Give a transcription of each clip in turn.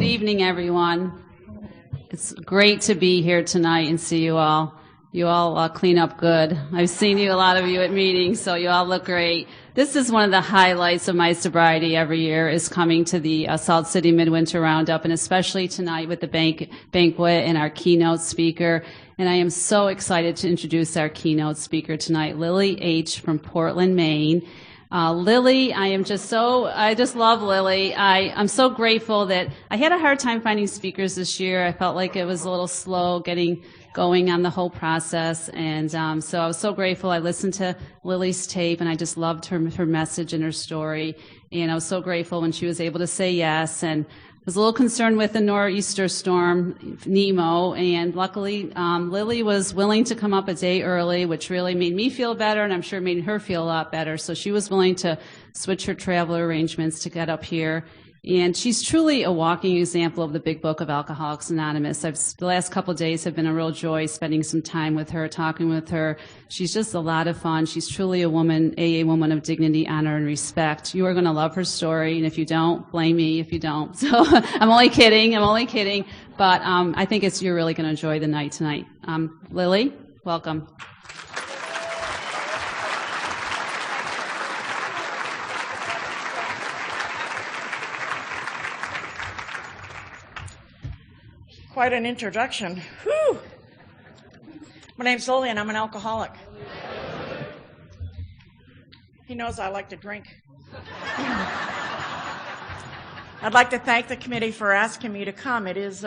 evening, everyone. It's great to be here tonight and see you all. You all clean up good. I've seen a lot of you at meetings, so you all look great. This is one of the highlights of my sobriety every year, is coming to the Salt City Midwinter Roundup, and especially tonight with the banquet and our keynote speaker. And I am so excited to introduce our keynote speaker tonight, Lillie H. from Portland, Maine. Lillie, I just love Lillie. I'm so grateful that I had a hard time finding speakers this year. I felt like it was a little slow getting going on the whole process. And so I was so grateful. I listened to Lillie's tape, and I just loved her message and her story. And I was so grateful when she was able to say yes. And I was a little concerned with the nor'easter storm, Nemo, and luckily Lillie was willing to come up a day early, which really made me feel better, and I'm sure made her feel a lot better. So she was willing to switch her travel arrangements to get up here. And she's truly a walking example of the big book of Alcoholics Anonymous. The last couple of days have been a real joy spending some time with her, talking with her. She's just a lot of fun. She's truly a woman, AA woman of dignity, honor, and respect. You are going to love her story, and if you don't, blame me if you don't. So I'm only kidding. But I think you're really going to enjoy the night tonight. Lillie, welcome. Quite an introduction. Whew. My name's Lillie, and I'm an alcoholic. He knows I like to drink. I'd like to thank the committee for asking me to come. It is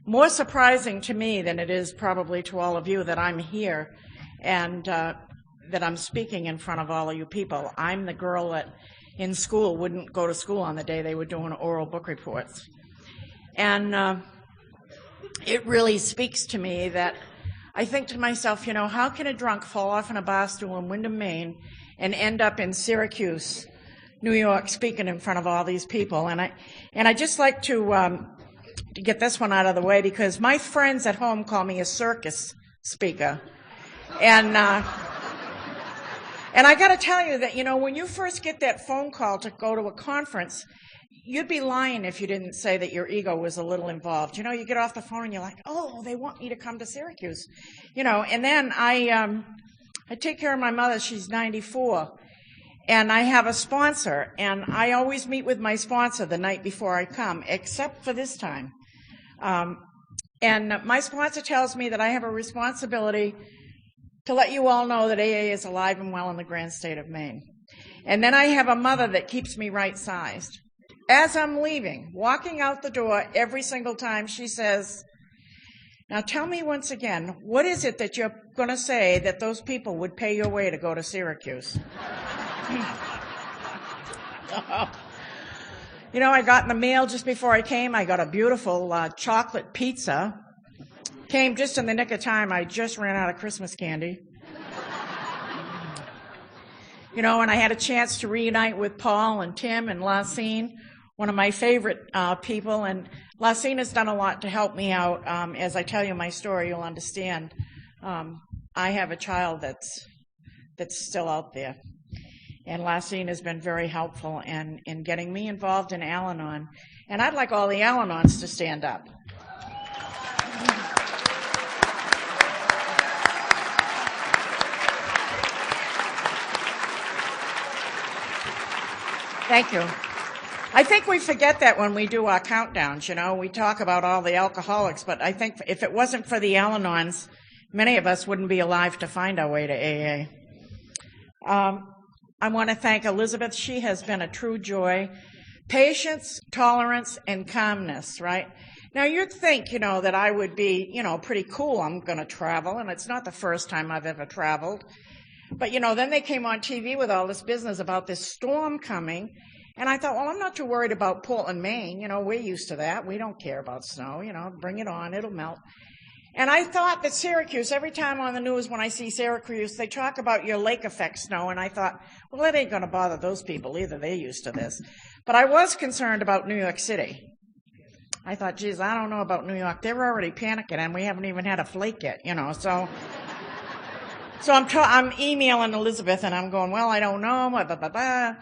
more surprising to me than it is probably to all of you that I'm here and that I'm speaking in front of all of you people. I'm the girl that in school wouldn't go to school on the day they were doing oral book reports. And it really speaks to me that I think to myself, how can a drunk fall off in a bar stool in Windham, Maine, and end up in Syracuse, New York, speaking in front of all these people? And I just like to get this one out of the way, because my friends at home call me a circus speaker. And I got to tell you that, when you first get that phone call to go to a conference, you'd be lying if you didn't say that your ego was a little involved. You get off the phone and you're like, oh, they want me to come to Syracuse. And then I take care of my mother. She's 94. And I have a sponsor. And I always meet with my sponsor the night before I come, except for this time. And my sponsor tells me that I have a responsibility to let you all know that AA is alive and well in the grand state of Maine. And then I have a mother that keeps me right-sized. As I'm leaving, walking out the door every single time, she says, now tell me once again, what is it that you're going to say that those people would pay your way to go to Syracuse? I got in the mail just before I came. I got a beautiful chocolate pizza. Came just in the nick of time. I just ran out of Christmas candy. And I had a chance to reunite with Paul and Tim and Lacine, one of my favorite people. And Lacine has done a lot to help me out. As I tell you my story, you'll understand. I have a child that's still out there. And Lacine has been very helpful in getting me involved in Al-Anon. And I'd like all the Al-Anons to stand up. Thank you. I think we forget that when we do our countdowns. We talk about all the alcoholics, but I think if it wasn't for the Al-Anons, many of us wouldn't be alive to find our way to AA. I want to thank Elizabeth. She has been a true joy. Patience, tolerance, and calmness, right? Now, you'd think, that I would be, pretty cool. I'm going to travel, and it's not the first time I've ever traveled. But, then they came on TV with all this business about this storm coming. And I thought, well, I'm not too worried about Portland, Maine. We're used to that. We don't care about snow. Bring it on. It'll melt. And I thought that Syracuse, every time on the news when I see Syracuse, they talk about your lake effect snow. And I thought, well, that ain't going to bother those people either. They're used to this. But I was concerned about New York City. I thought, geez, I don't know about New York. They're already panicking, and we haven't even had a flake yet, So I'm emailing Elizabeth, and I'm going, well, I don't know, blah, blah, blah, blah.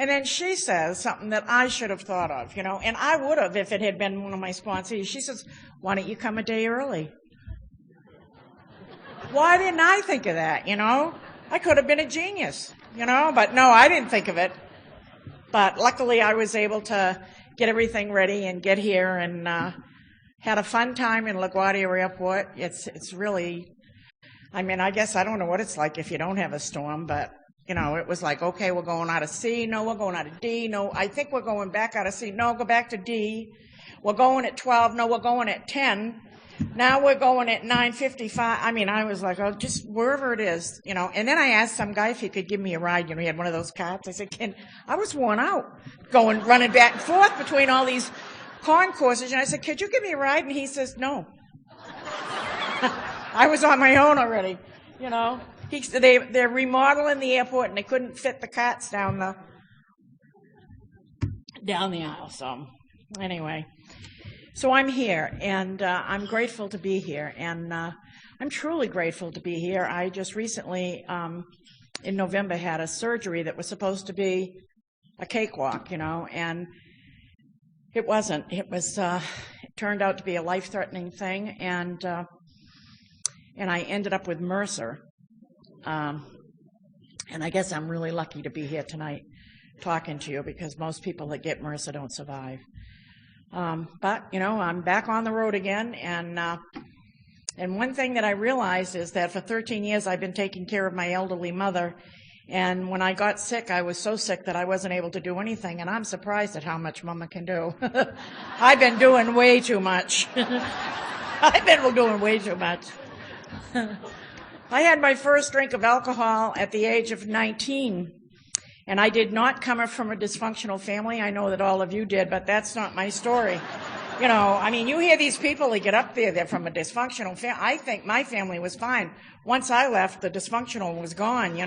And then she says something that I should have thought of, and I would have if it had been one of my sponsees. She says, why don't you come a day early? Why didn't I think of that, I could have been a genius, but no, I didn't think of it. But luckily I was able to get everything ready and get here and had a fun time in LaGuardia Airport. It's really, I guess I don't know what it's like if you don't have a storm, but it was like, okay, we're going out of C. No, we're going out of D. No, I think we're going back out of C. No, go back to D. We're going at 12. No, we're going at 10. Now we're going at 9:55. I was like, oh, just wherever it is, And then I asked some guy if he could give me a ride. He had one of those carts. I said, I was worn out running back and forth between all these concourses. And I said, could you give me a ride? And he says, no. I was on my own already, They're remodeling the airport and they couldn't fit the carts down the aisle. So anyway, so I'm here and I'm grateful to be here, and I'm truly grateful to be here. I just recently in November had a surgery that was supposed to be a cakewalk, and it wasn't. It turned out to be a life-threatening thing, and I ended up with MRSA. And I guess I'm really lucky to be here tonight talking to you, because most people that get MRSA don't survive. But, I'm back on the road again, and one thing that I realized is that for 13 years I've been taking care of my elderly mother, and when I got sick, I was so sick that I wasn't able to do anything, and I'm surprised at how much Mama can do. I've been doing way too much. I've been doing way too much. I had my first drink of alcohol at the age of 19, and I did not come from a dysfunctional family. I know that all of you did, but that's not my story. You hear these people that get up there, they're from a dysfunctional family. I think my family was fine. Once I left, the dysfunctional was gone,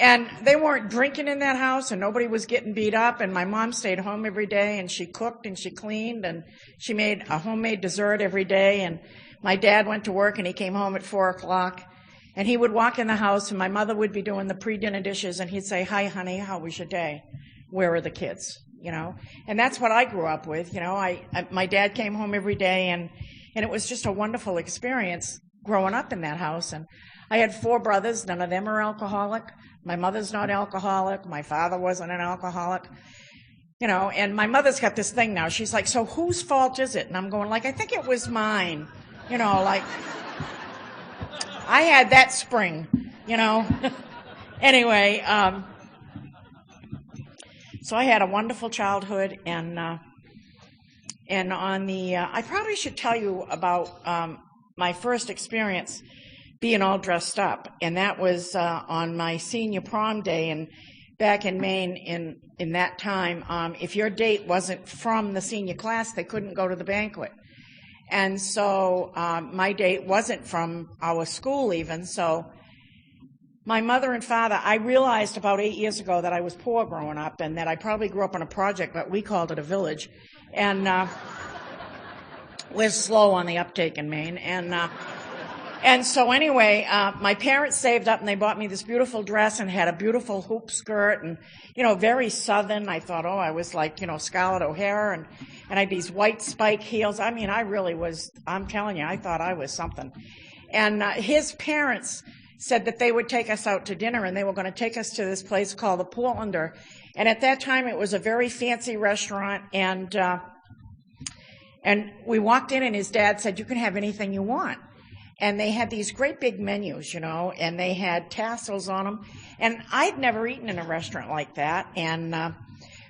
And they weren't drinking in that house, and nobody was getting beat up, and my mom stayed home every day, and she cooked and she cleaned, and she made a homemade dessert every day, and my dad went to work, and he came home at 4 o'clock, and he would walk in the house, and my mother would be doing the pre-dinner dishes, and he'd say, hi, honey, how was your day? Where are the kids? And that's what I grew up with. My dad came home every day, and it was just a wonderful experience growing up in that house. And I had 4 brothers. None of them are alcoholic. My mother's not alcoholic. My father wasn't an alcoholic. And my mother's got this thing now. She's like, so whose fault is it? And I'm going, I think it was mine. I had that spring, Anyway, so I had a wonderful childhood, and on the, I probably should tell you about my first experience being all dressed up, and that was on my senior prom day, and back in Maine in that time, if your date wasn't from the senior class, they couldn't go to the banquet. And so my date wasn't from our school even, so my mother and father, I realized about 8 years ago that I was poor growing up, and that I probably grew up in a project, but we called it a village. And we're slow on the uptake in Maine. And so anyway, my parents saved up, and they bought me this beautiful dress and had a beautiful hoop skirt, and, very Southern. I thought, I was like, Scarlett O'Hara, and I had these white spike heels. I really was, I'm telling you, I thought I was something. And his parents said that they would take us out to dinner, and they were going to take us to this place called the Portlander. And at that time, it was a very fancy restaurant, and we walked in, and his dad said, you can have anything you want. And they had these great big menus, and they had tassels on them. And I'd never eaten in a restaurant like that. And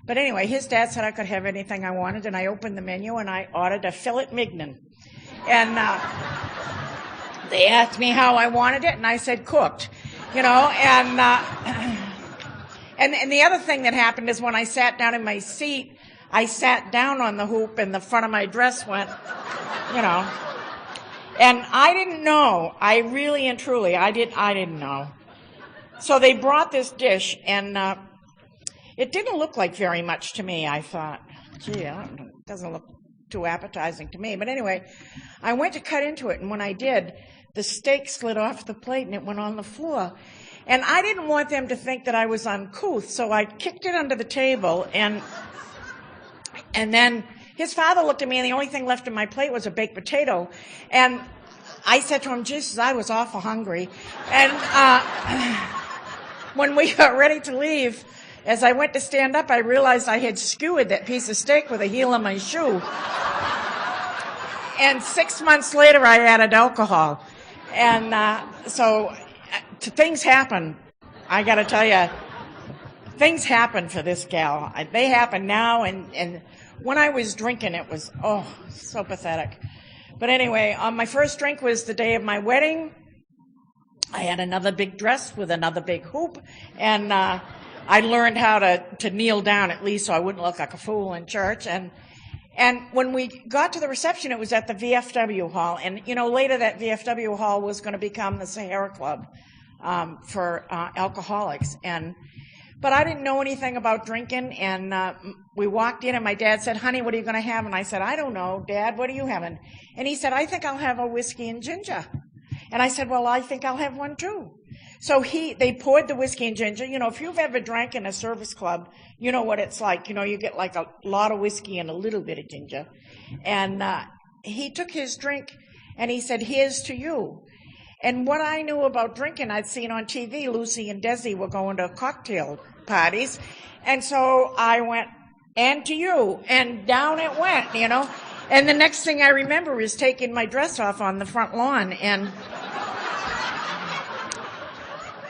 but anyway, his dad said I could have anything I wanted, and I opened the menu, and I ordered a fillet mignon. And they asked me how I wanted it, and I said cooked, And the other thing that happened is when I sat down in my seat, I sat down on the hoop, and the front of my dress went, And I didn't know. I really and truly, I didn't know. So they brought this dish, and it didn't look like very much to me. I thought, gee, it doesn't look too appetizing to me. But anyway, I went to cut into it, and when I did, the steak slid off the plate, and it went on the floor. And I didn't want them to think that I was uncouth, so I kicked it under the table, and then his father looked at me, and the only thing left in my plate was a baked potato. And I said to him, Jesus, I was awful hungry. And when we got ready to leave, as I went to stand up, I realized I had skewered that piece of steak with the heel of my shoe. And 6 months later, I added alcohol. And so things happen. I got to tell you, things happen for this gal. They happen now, and when I was drinking, it was, so pathetic. But anyway, my first drink was the day of my wedding. I had another big dress with another big hoop, and I learned how to kneel down at least so I wouldn't look like a fool in church. And when we got to the reception, it was at the VFW hall. And, later that VFW hall was going to become the Sahara Club for alcoholics. But I didn't know anything about drinking. And we walked in, and my dad said, honey, what are you going to have? And I said, I don't know, Dad, what are you having? And he said, I think I'll have a whiskey and ginger. And I said, well, I think I'll have one too. So they poured the whiskey and ginger. If you've ever drank in a service club, you know what it's like. You get like a lot of whiskey and a little bit of ginger. And he took his drink, and he said, here's to you. And what I knew about drinking, I'd seen on TV, Lucy and Desi were going to cocktail parties. And so I went, and to you. And down it went, And the next thing I remember is taking my dress off on the front lawn. And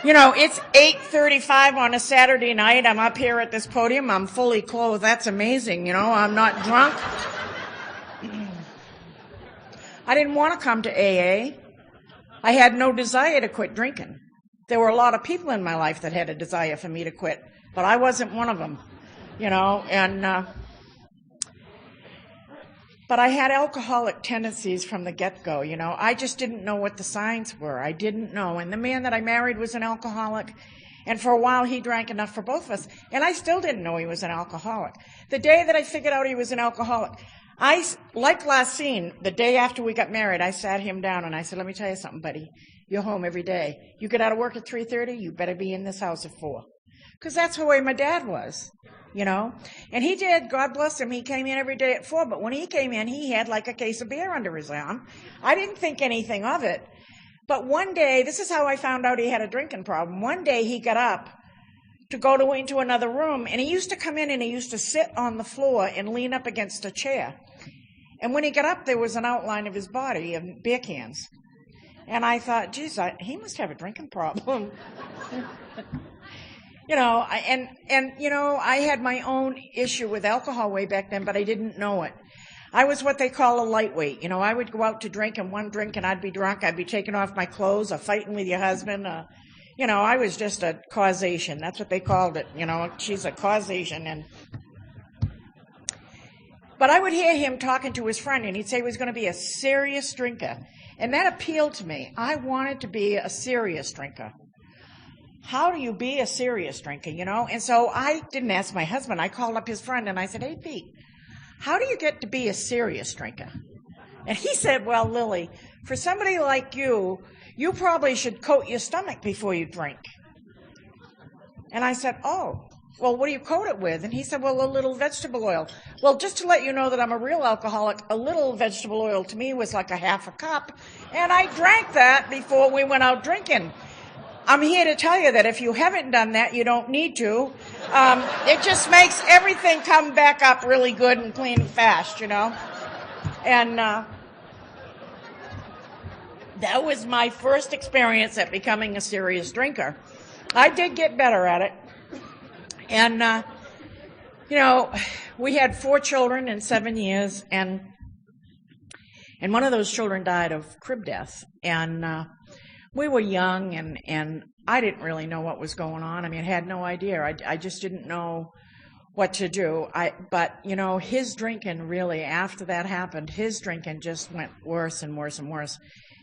it's 8:35 on a Saturday night. I'm up here at this podium. I'm fully clothed. That's amazing, I'm not drunk. I didn't want to come to AA. I had no desire to quit drinking. There were a lot of people in my life that had a desire for me to quit, but I wasn't one of them, But I had alcoholic tendencies from the get-go, I just didn't know what the signs were. I didn't know. And the man that I married was an alcoholic. And for a while, he drank enough for both of us. And I still didn't know he was an alcoholic. The day that I figured out he was an alcoholic, like last scene, the day after we got married, I sat him down and I said, let me tell you something, buddy. You're home every day. You get out of work at 3:30, you better be in this house at 4. Because that's the way my dad was. And he did, God bless him, he came in every day at 4, but when he came in, he had like a case of beer under his arm. I didn't think anything of it. But one day, this is how I found out he had a drinking problem. One day he got up to go into another room, and he used to come in and he used to sit on the floor and lean up against a chair. And when he got up, there was an outline of his body of beer cans. And I thought, geez, he must have a drinking problem. I had my own issue with alcohol way back then, but I didn't know it. I was what they call a lightweight. I would go out to drink, and one drink and I'd be drunk. I'd be taking off my clothes or fighting with your husband. I was just a causation. That's what they called it. She's a causation. But I would hear him talking to his friend, and he'd say he was going to be a serious drinker. And that appealed to me. I wanted to be a serious drinker. How do you be a serious drinker, And so I didn't ask my husband. I called up his friend and I said, hey, Pete, how do you get to be a serious drinker? And he said, well, Lillie, for somebody like you probably should coat your stomach before you drink. And I said, oh, well, what do you coat it with? And he said, well, a little vegetable oil. Well, just to let you know that I'm a real alcoholic, a little vegetable oil to me was like a half a cup. And I drank that before we went out drinking. I'm here to tell you that if you haven't done that, you don't need to. It just makes everything come back up really good and clean and fast, And that was my first experience at becoming a serious drinker. I did get better at it. And, we had 4 children in 7 years, and one of those children died of crib death. And we were young, and I didn't really know what was going on. I had no idea. I just didn't know what to do. But his drinking really, after that happened, his drinking just went worse and worse and worse.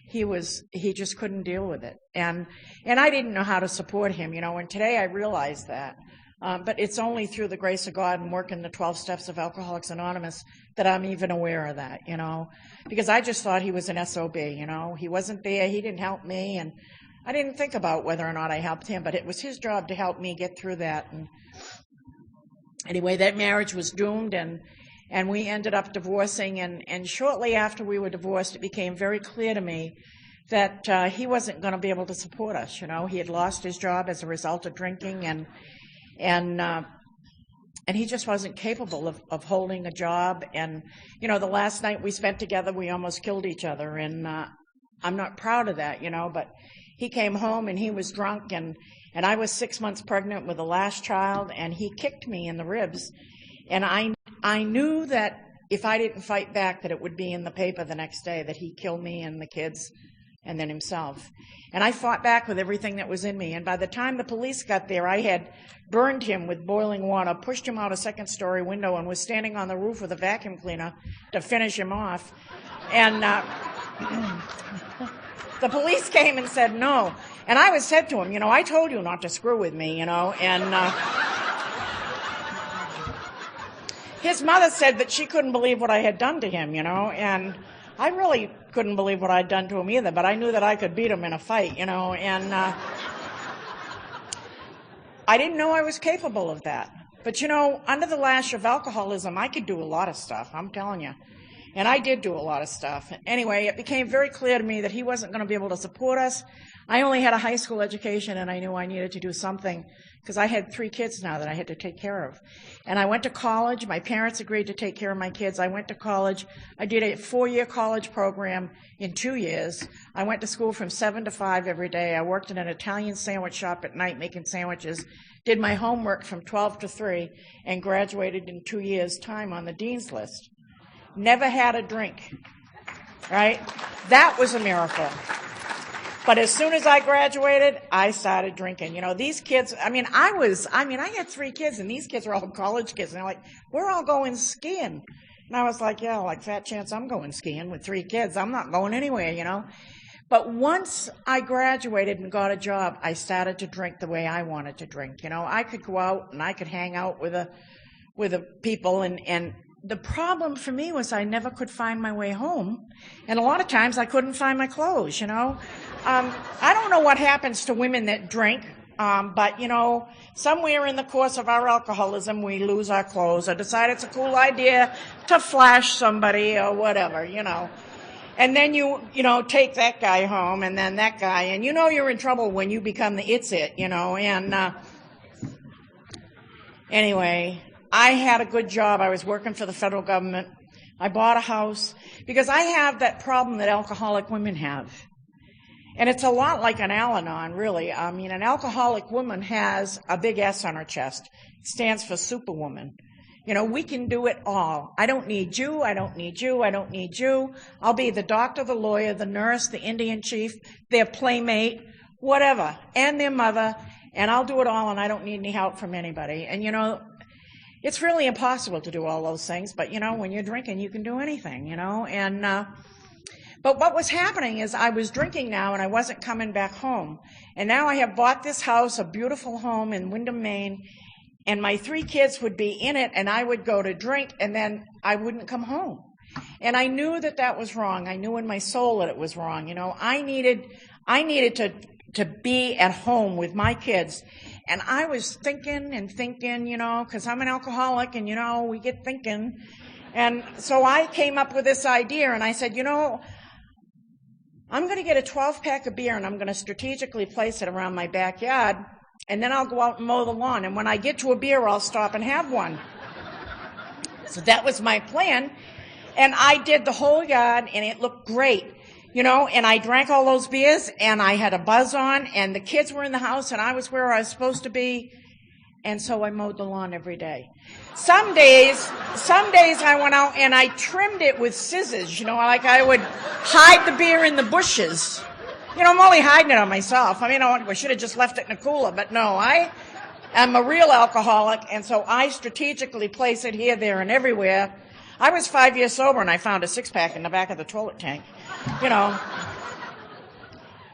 He just couldn't deal with it. And I didn't know how to support him, and today I realize that. But it's only through the grace of God and working the 12 steps of Alcoholics Anonymous that I'm even aware of that, because I just thought he was an SOB, he wasn't there, he didn't help me, and I didn't think about whether or not I helped him, but it was his job to help me get through that. And anyway, that marriage was doomed, and we ended up divorcing. And shortly after we were divorced, it became very clear to me that he wasn't going to be able to support us. You know, he had lost his job as a result of drinking, and he just wasn't capable of holding a job. And, you know, the last night we spent together, we almost killed each other. And I'm not proud of that, you know, but he came home and he was drunk, and I was 6 months pregnant with the last child, and he kicked me in the ribs. And I knew that if I didn't fight back, that it would be in the paper the next day that he killed me and the kids and then himself. And I fought back with everything that was in me. And by the time the police got there, I had burned him with boiling water, pushed him out a second-story window, and was standing on the roof with a vacuum cleaner to finish him off. And the police came and said no. And I was said to him, you know, I told you not to screw with me, you know. And his mother said that she couldn't believe what I had done to him, you know. And I really couldn't believe what I'd done to him either, but I knew that I could beat him in a fight, you know. And I didn't know I was capable of that. But, you know, under the lash of alcoholism, I could do a lot of stuff, I'm telling you. And I did do a lot of stuff. Anyway, it became very clear to me that he wasn't going to be able to support us. I only had a high school education, and I knew I needed to do something because I had 3 kids now that I had to take care of. And I went to college. My parents agreed to take care of my kids. I went to college. I did a 4-year college program in 2 years. I went to school from 7 to 5 every day. I worked in an Italian sandwich shop at night making sandwiches, did my homework from 12 to 3, and graduated in 2 years' time on the dean's list. Never had a drink, right? That was a miracle. But as soon as I graduated, I started drinking. You know, these kids, I had 3 kids, and these kids are all college kids. And they're like, we're all going skiing. And I was like, yeah, like fat chance I'm going skiing with 3 kids. I'm not going anywhere, you know. But once I graduated and got a job, I started to drink the way I wanted to drink. You know, I could go out and I could hang out with the people, and the problem for me was I never could find my way home. And a lot of times I couldn't find my clothes, you know. I don't know what happens to women that drink, but, you know, somewhere in the course of our alcoholism, we lose our clothes or decide it's a cool idea to flash somebody or whatever, you know. And then you know, take that guy home and then that guy. And you know you're in trouble when you become the it's it, you know. And anyway, I had a good job. I was working for the federal government. I bought a house because I have that problem that alcoholic women have. And it's a lot like an Al-Anon, really. I mean, an alcoholic woman has a big S on her chest. It stands for Superwoman. You know, we can do it all. I don't need you. I don't need you. I don't need you. I'll be the doctor, the lawyer, the nurse, the Indian chief, their playmate, whatever, and their mother, and I'll do it all, and I don't need any help from anybody. And, you know, it's really impossible to do all those things, but, you know, when you're drinking, you can do anything, you know. And but what was happening is I was drinking now, and I wasn't coming back home. And now I have bought this house, a beautiful home in Windham, Maine, and my 3 kids would be in it, and I would go to drink, and then I wouldn't come home. And I knew that that was wrong. I knew in my soul that it was wrong. You know, I needed to be at home with my kids. And I was thinking and thinking, you know, because I'm an alcoholic, and, you know, we get thinking. And so I came up with this idea, and I said, you know, I'm going to get a 12-pack of beer, and I'm going to strategically place it around my backyard, and then I'll go out and mow the lawn. And when I get to a beer, I'll stop and have one. So that was my plan. And I did the whole yard, and it looked great. You know, and I drank all those beers, and I had a buzz on, and the kids were in the house, and I was where I was supposed to be, and so I mowed the lawn every day. Some days I went out and I trimmed it with scissors, you know, like I would hide the beer in the bushes. You know, I'm only hiding it on myself. I mean, I should have just left it in a cooler, but no, I am a real alcoholic, and so I strategically place it here, there, and everywhere. I was 5 years sober, and I found a 6-pack in the back of the toilet tank. You know,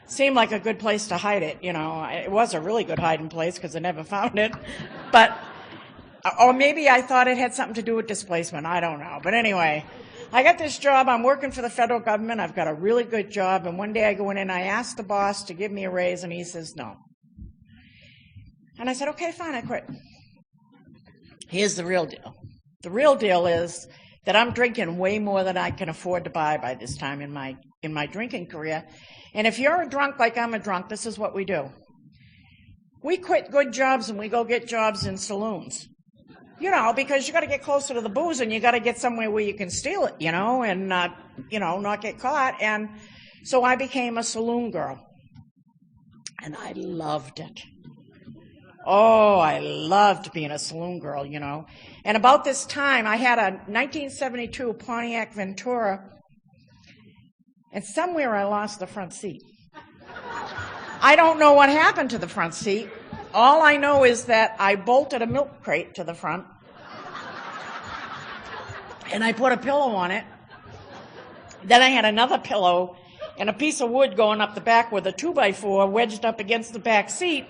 seemed like a good place to hide it, you know. It was a really good hiding place because I never found it. But, or maybe I thought it had something to do with displacement. I don't know. But anyway, I got this job. I'm working for the federal government. I've got a really good job. And one day I go in and I ask the boss to give me a raise, and he says no. And I said, okay, fine, I quit. Here's the real deal. The real deal is that I'm drinking way more than I can afford to buy by this time in my drinking career. And if you're a drunk like I'm a drunk, this is what we do. We quit good jobs and we go get jobs in saloons. Because you got to get closer to the booze and you got to get somewhere where you can steal it, and not get caught. And so I became a saloon girl. And I loved it. Oh, I loved being a saloon girl, And about this time, I had a 1972 Pontiac Ventura, and somewhere I lost the front seat. I don't know what happened to the front seat. All I know is that I bolted a milk crate to the front, and I put a pillow on it. Then I had another pillow and a piece of wood going up the back with a 2x4 wedged up against the back seat.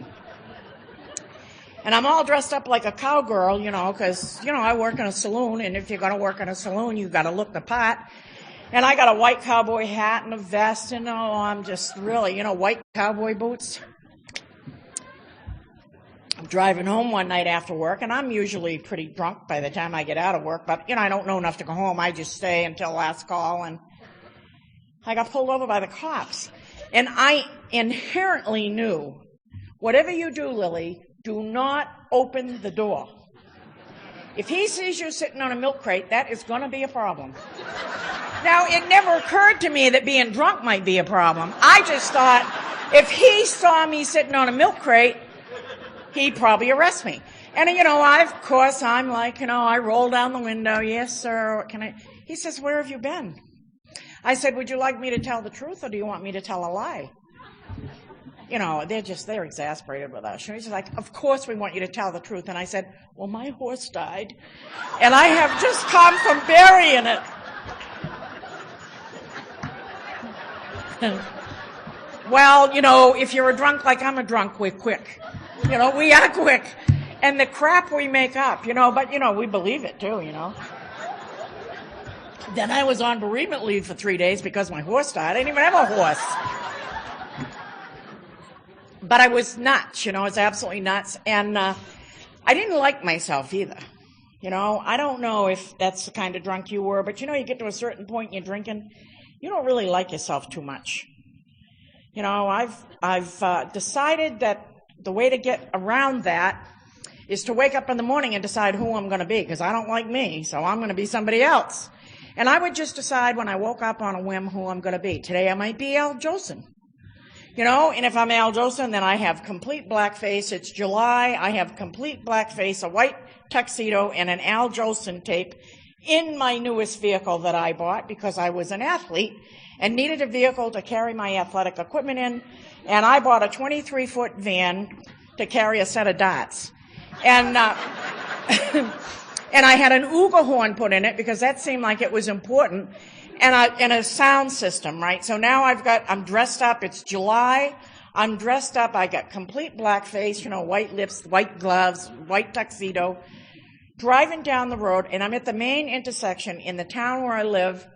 And I'm all dressed up like a cowgirl, because, I work in a saloon, and if you're going to work in a saloon, you've got to look the part. And I got a white cowboy hat and a vest, and I'm just really, white cowboy boots. I'm driving home one night after work, and I'm usually pretty drunk by the time I get out of work, but, I don't know enough to go home. I just stay until last call, and I got pulled over by the cops. And I inherently knew, whatever you do, Lillie, do not open the door. If he sees you sitting on a milk crate, that is going to be a problem. Now, it never occurred to me that being drunk might be a problem. I just thought, if he saw me sitting on a milk crate, he'd probably arrest me. And, of course, I'm like, I roll down the window. Yes, sir. What can I? He says, where have you been? I said, would you like me to tell the truth, or do you want me to tell a lie? They're exasperated with us. He's like, of course we want you to tell the truth. And I said, well, my horse died, and I have just come from burying it. Well, if you're a drunk like I'm a drunk, we're quick. We are quick. And the crap we make up, but, we believe it too, Then I was on bereavement leave for 3 days because my horse died. I didn't even have a horse. But I was nuts, I was absolutely nuts. And I didn't like myself either. I don't know if that's the kind of drunk you were, but you get to a certain point in your drinking, you don't really like yourself too much. I've decided that the way to get around that is to wake up in the morning and decide who I'm going to be, because I don't like me, so I'm going to be somebody else. And I would just decide when I woke up on a whim who I'm going to be. Today I might be Al Jolson. And if I'm Al Jolson, then I have complete blackface. It's July. I have complete blackface, a white tuxedo, and an Al Jolson tape in my newest vehicle that I bought because I was an athlete and needed a vehicle to carry my athletic equipment in. And I bought a 23-foot van to carry a set of darts. And and I had an Uga horn put in it because that seemed like it was important. And a sound system, right? So now I'm dressed up. It's July. I'm dressed up. I got complete blackface, white lips, white gloves, white tuxedo, driving down the road. And I'm at the main intersection in the town where I live.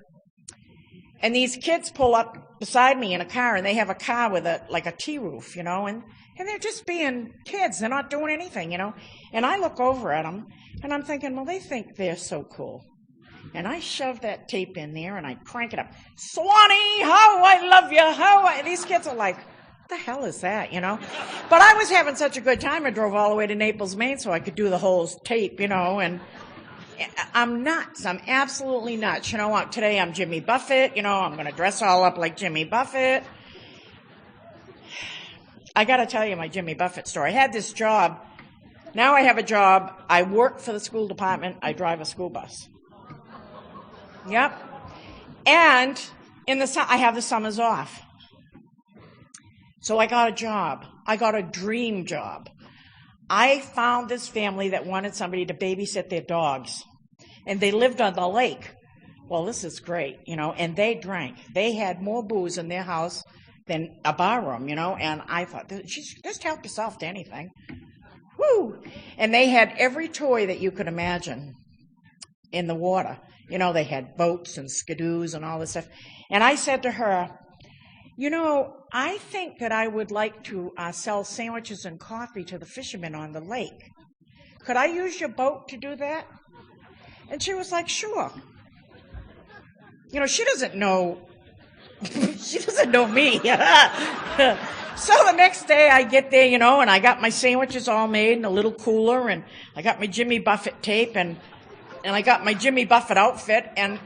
And these kids pull up beside me in a car, and they have a car with a T-roof, and they're just being kids. They're not doing anything, And I look over at them, and I'm thinking, well, they think they're so cool. And I shove that tape in there, and I crank it up. Swanee, how I love you, these kids are like, what the hell is that, But I was having such a good time, I drove all the way to Naples, Maine, so I could do the whole tape, and I'm nuts. I'm absolutely nuts. Today I'm Jimmy Buffett, I'm going to dress all up like Jimmy Buffett. I got to tell you my Jimmy Buffett story. I had this job. Now I have a job. I work for the school department. I drive a school bus. Yep. And I have the summers off. So I got a job. I got a dream job. I found this family that wanted somebody to babysit their dogs. And they lived on the lake. Well, this is great, and they drank. They had more booze in their house than a bar room, and I thought, just help yourself to anything. Woo! And they had every toy that you could imagine in the water. You know, they had boats and skidoos and all this stuff. And I said to her, you know, I think that I would like to sell sandwiches and coffee to the fishermen on the lake. Could I use your boat to do that? And she was like, sure. You know, she doesn't know me. So the next day I get there, you know, and I got my sandwiches all made in a little cooler, and I got my Jimmy Buffett tape, and I got my Jimmy Buffett outfit, and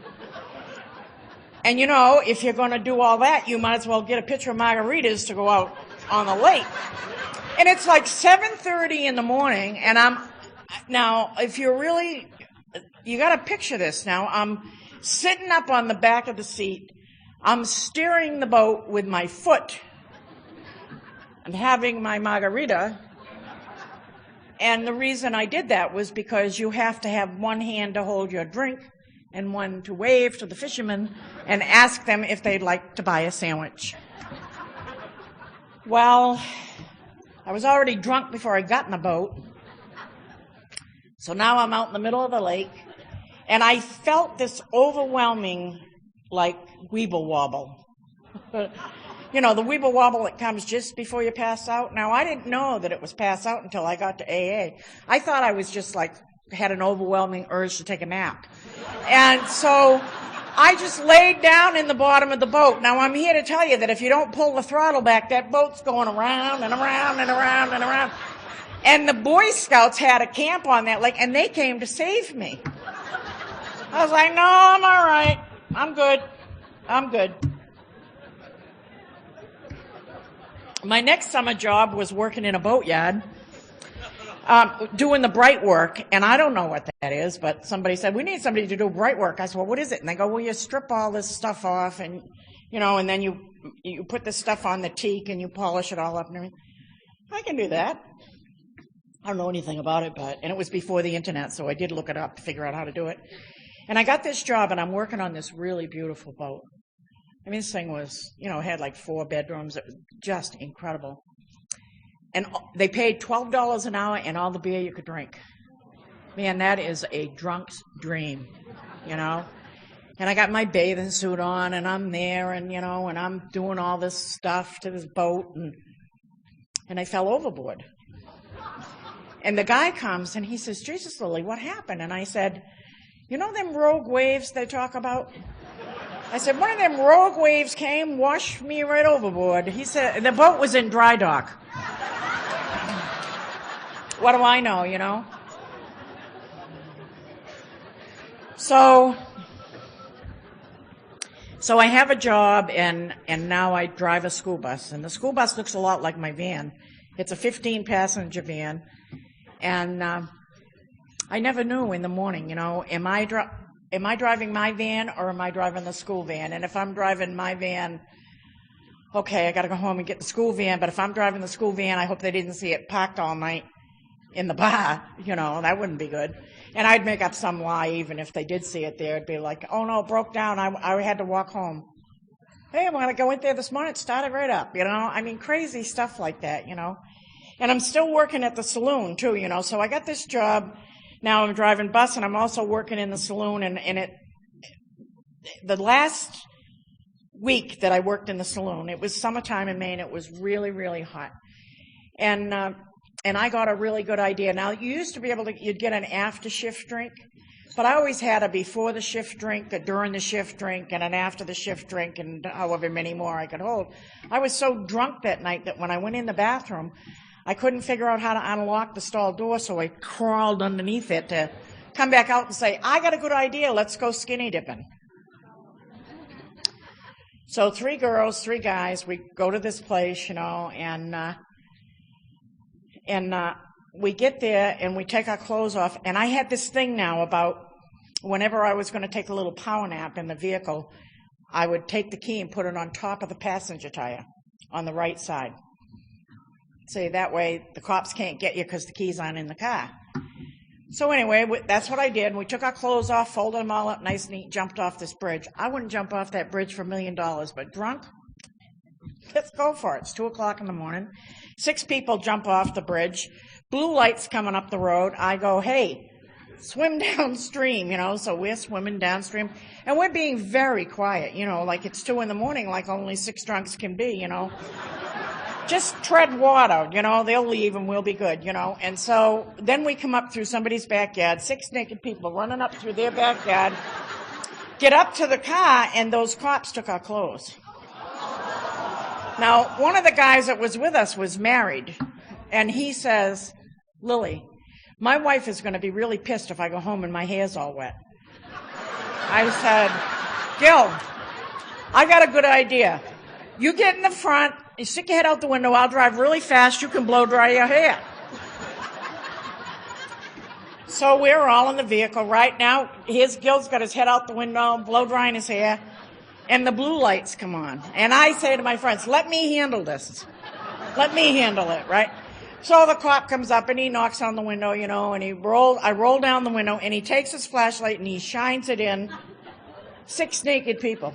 you know, if you're going to do all that, you might as well get a pitcher of margaritas to go out on the lake. And it's like 7:30 in the morning, and now, if you're really, you got to picture this now. I'm sitting up on the back of the seat. I'm steering the boat with my foot and having my margarita. And the reason I did that was because you have to have one hand to hold your drink and one to wave to the fishermen and ask them if they'd like to buy a sandwich. Well, I was already drunk before I got in the boat. So now I'm out in the middle of the lake, and I felt this overwhelming, like, weeble wobble. You know, the weeble wobble that comes just before you pass out. Now, I didn't know that it was pass out until I got to AA. I thought I was just like, had an overwhelming urge to take a nap. And so I just laid down in the bottom of the boat. Now, I'm here to tell you that if you don't pull the throttle back, that boat's going around and around and around and around. And the Boy Scouts had a camp on that lake, and they came to save me. I was like, no, I'm all right. I'm good. I'm good. My next summer job was working in a boatyard, doing the bright work, and I don't know what that is, but somebody said, we need somebody to do bright work. I said, well, what is it? And they go, well, you strip all this stuff off, and, you know, and then you put this stuff on the teak, and you polish it all up and everything. I can do that. I don't know anything about it, and it was before the internet, so I did look it up to figure out how to do it. And I got this job, and I'm working on this really beautiful boat. I mean, this thing was, you know, had like 4 bedrooms. It was just incredible. And they paid $12 an hour and all the beer you could drink. Man, that is a drunk's dream, you know. And I got my bathing suit on, and I'm there, and, you know, and I'm doing all this stuff to this boat, and I fell overboard. And the guy comes, and he says, Jesus, Lillie, what happened? And I said, you know them rogue waves they talk about? I said, one of them rogue waves came, washed me right overboard. He said, the boat was in dry dock. What do I know, you know? So I have a job, and now I drive a school bus. And the school bus looks a lot like my van. It's a 15-passenger van. And I never knew in the morning, you know, am I driving my van or am I driving the school van? And if I'm driving my van, okay, I got to go home and get the school van. But if I'm driving the school van, I hope they didn't see it parked all night in the bar. You know, that wouldn't be good. And I'd make up some lie even if they did see it there. It'd be like, oh, no, it broke down. I had to walk home. Hey, I'm going to go in there this morning. It started right up, you know. I mean, crazy stuff like that, you know. And I'm still working at the saloon, too, you know. So I got this job. Now I'm driving bus, and I'm also working in the saloon. And the last week that I worked in the saloon, it was summertime in Maine. It was really, really hot. And I got a really good idea. Now, you used to be able to, you'd get an after shift drink, but I always had a before the shift drink, a during the shift drink, and an after the shift drink, and however many more I could hold. I was so drunk that night that when I went in the bathroom, I couldn't figure out how to unlock the stall door, so I crawled underneath it to come back out and say, I got a good idea, let's go skinny dipping. So 3 girls, 3 guys, we go to this place, you know, and we get there and we take our clothes off. And I had this thing now about whenever I was going to take a little power nap in the vehicle, I would take the key and put it on top of the passenger tire on the right side. So that way the cops can't get you because the keys aren't in the car. So anyway, that's what I did. We took our clothes off, folded them all up nice and neat, jumped off this bridge. I wouldn't jump off that bridge for $1 million, but drunk, let's go for it. It's 2:00 in the morning. 6 people jump off the bridge. Blue lights coming up the road. I go, hey, swim downstream, so we're swimming downstream, and we're being very quiet, like it's 2 a.m, like only 6 drunks can be, Just tread water, they'll leave and we'll be good, And so then we come up through somebody's backyard, 6 naked people running up through their backyard, get up to the car, and those cops took our clothes. Now, one of the guys that was with us was married, and he says, Lillie, my wife is going to be really pissed if I go home and my hair's all wet. I said, Gil, I got a good idea. You get in the front, you stick your head out the window, I'll drive really fast, you can blow dry your hair. So we're all in the vehicle right now. Here's Gil's got his head out the window, blow drying his hair, and the blue lights come on. And I say to my friends, let me handle this. Let me handle it, right? So the cop comes up and he knocks on the window, and I roll down the window and he takes his flashlight and he shines it in 6 naked people.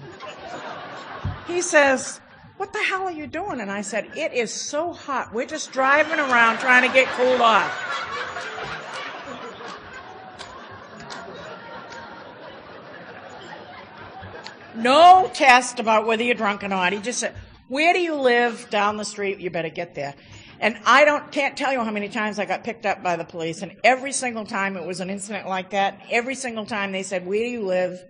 He says, what the hell are you doing? And I said, it is so hot. We're just driving around trying to get cooled off. No test about whether you're drunk or not. He just said, where do you live? Down the street. You better get there. And can't tell you how many times I got picked up by the police, and every single time it was an incident like that. Every single time they said, where do you live?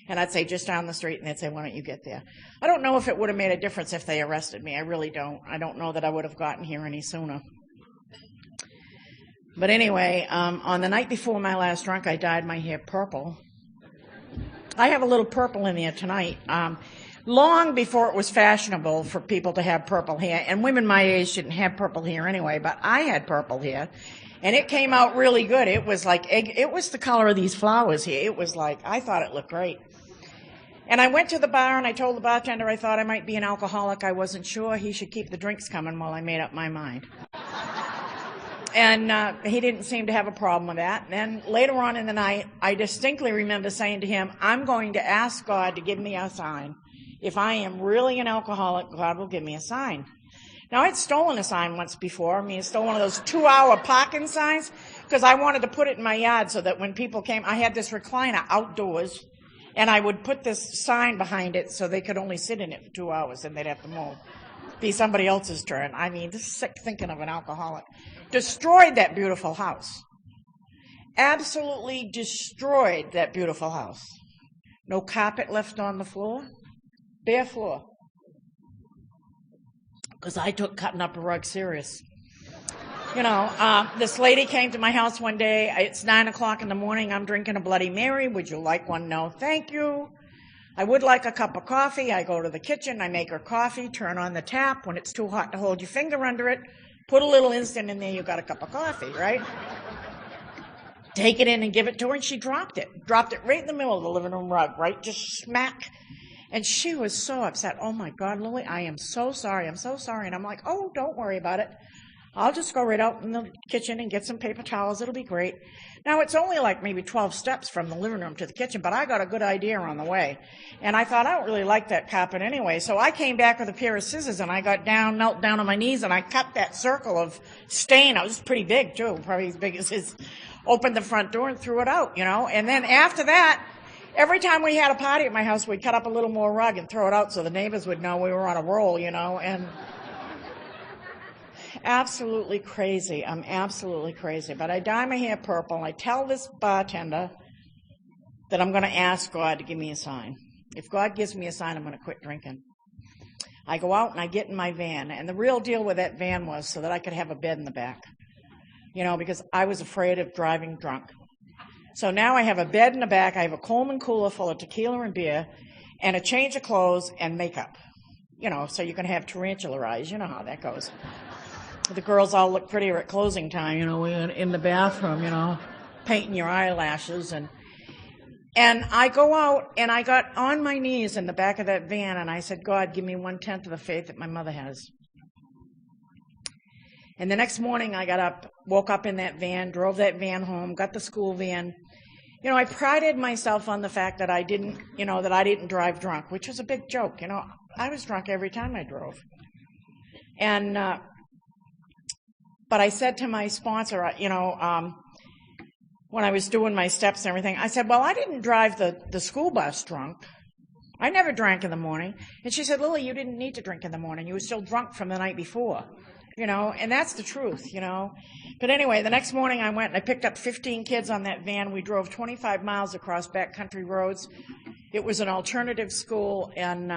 And I'd say, just down the street, and they'd say, why don't you get there? I don't know if it would have made a difference if they arrested me. I really don't. I don't know that I would have gotten here any sooner. But anyway, on the night before my last drunk, I dyed my hair purple. I have a little purple in there tonight. Long before it was fashionable for people to have purple hair, and women my age didn't have purple hair anyway, but I had purple hair, and it came out really good. It was like it was the color of these flowers here. It was like, I thought it looked great. And I went to the bar and I told the bartender I thought I might be an alcoholic. I wasn't sure. He should keep the drinks coming while I made up my mind. And he didn't seem to have a problem with that. And then later on in the night, I distinctly remember saying to him, I'm going to ask God to give me a sign. If I am really an alcoholic, God will give me a sign. Now, I'd stolen a sign once before. I stole one of those 2-hour parking signs because I wanted to put it in my yard so that when people came, I had this recliner outdoors, and I would put this sign behind it so they could only sit in it for 2 hours and they'd have to move. Be somebody else's turn. This is sick thinking of an alcoholic. Destroyed that beautiful house. Absolutely destroyed that beautiful house. No carpet left on the floor. Bare floor. Because I took cutting up a rug serious. This lady came to my house one day. It's 9 o'clock in the morning. I'm drinking a Bloody Mary. Would you like one? No, thank you. I would like a cup of coffee. I go to the kitchen. I make her coffee. Turn on the tap. When it's too hot to hold your finger under it, put a little instant in there. You got a cup of coffee, right? Take it in and give it to her, and she dropped it. Dropped it right in the middle of the living room rug, right? Just smack. And she was so upset. Oh, my God, Lillie, I am so sorry. I'm so sorry. And I'm like, oh, don't worry about it. I'll just go right out in the kitchen and get some paper towels. It'll be great. Now, it's only like maybe 12 steps from the living room to the kitchen, but I got a good idea on the way. And I thought, I don't really like that carpet anyway. So I came back with a pair of scissors, and I knelt down on my knees, and I cut that circle of stain. It was pretty big, too, probably as big as his. Opened the front door and threw it out, And then after that, every time we had a party at my house, we'd cut up a little more rug and throw it out so the neighbors would know we were on a roll, And absolutely crazy. I'm absolutely crazy. But I dye my hair purple. I tell this bartender that I'm going to ask God to give me a sign. If God gives me a sign, I'm going to quit drinking. I go out and I get in my van. And the real deal with that van was so that I could have a bed in the back. Because I was afraid of driving drunk. So now I have a bed in the back. I have a Coleman cooler full of tequila and beer and a change of clothes and makeup. So you can have tarantula eyes. You know how that goes. The girls all look prettier at closing time, in the bathroom, painting your eyelashes. And I go out, and I got on my knees in the back of that van, and I said, God, give me 1/10 of the faith that my mother has. And the next morning I got up, woke up in that van, drove that van home, got the school van. I prided myself on the fact that I didn't drive drunk, which was a big joke. I was drunk every time I drove. And, but I said to my sponsor, when I was doing my steps and everything, I said, well, I didn't drive the school bus drunk. I never drank in the morning. And she said, Lillie, you didn't need to drink in the morning. You were still drunk from the night before, and that's the truth, But anyway, the next morning I went and I picked up 15 kids on that van. We drove 25 miles across backcountry roads. It was an alternative school, and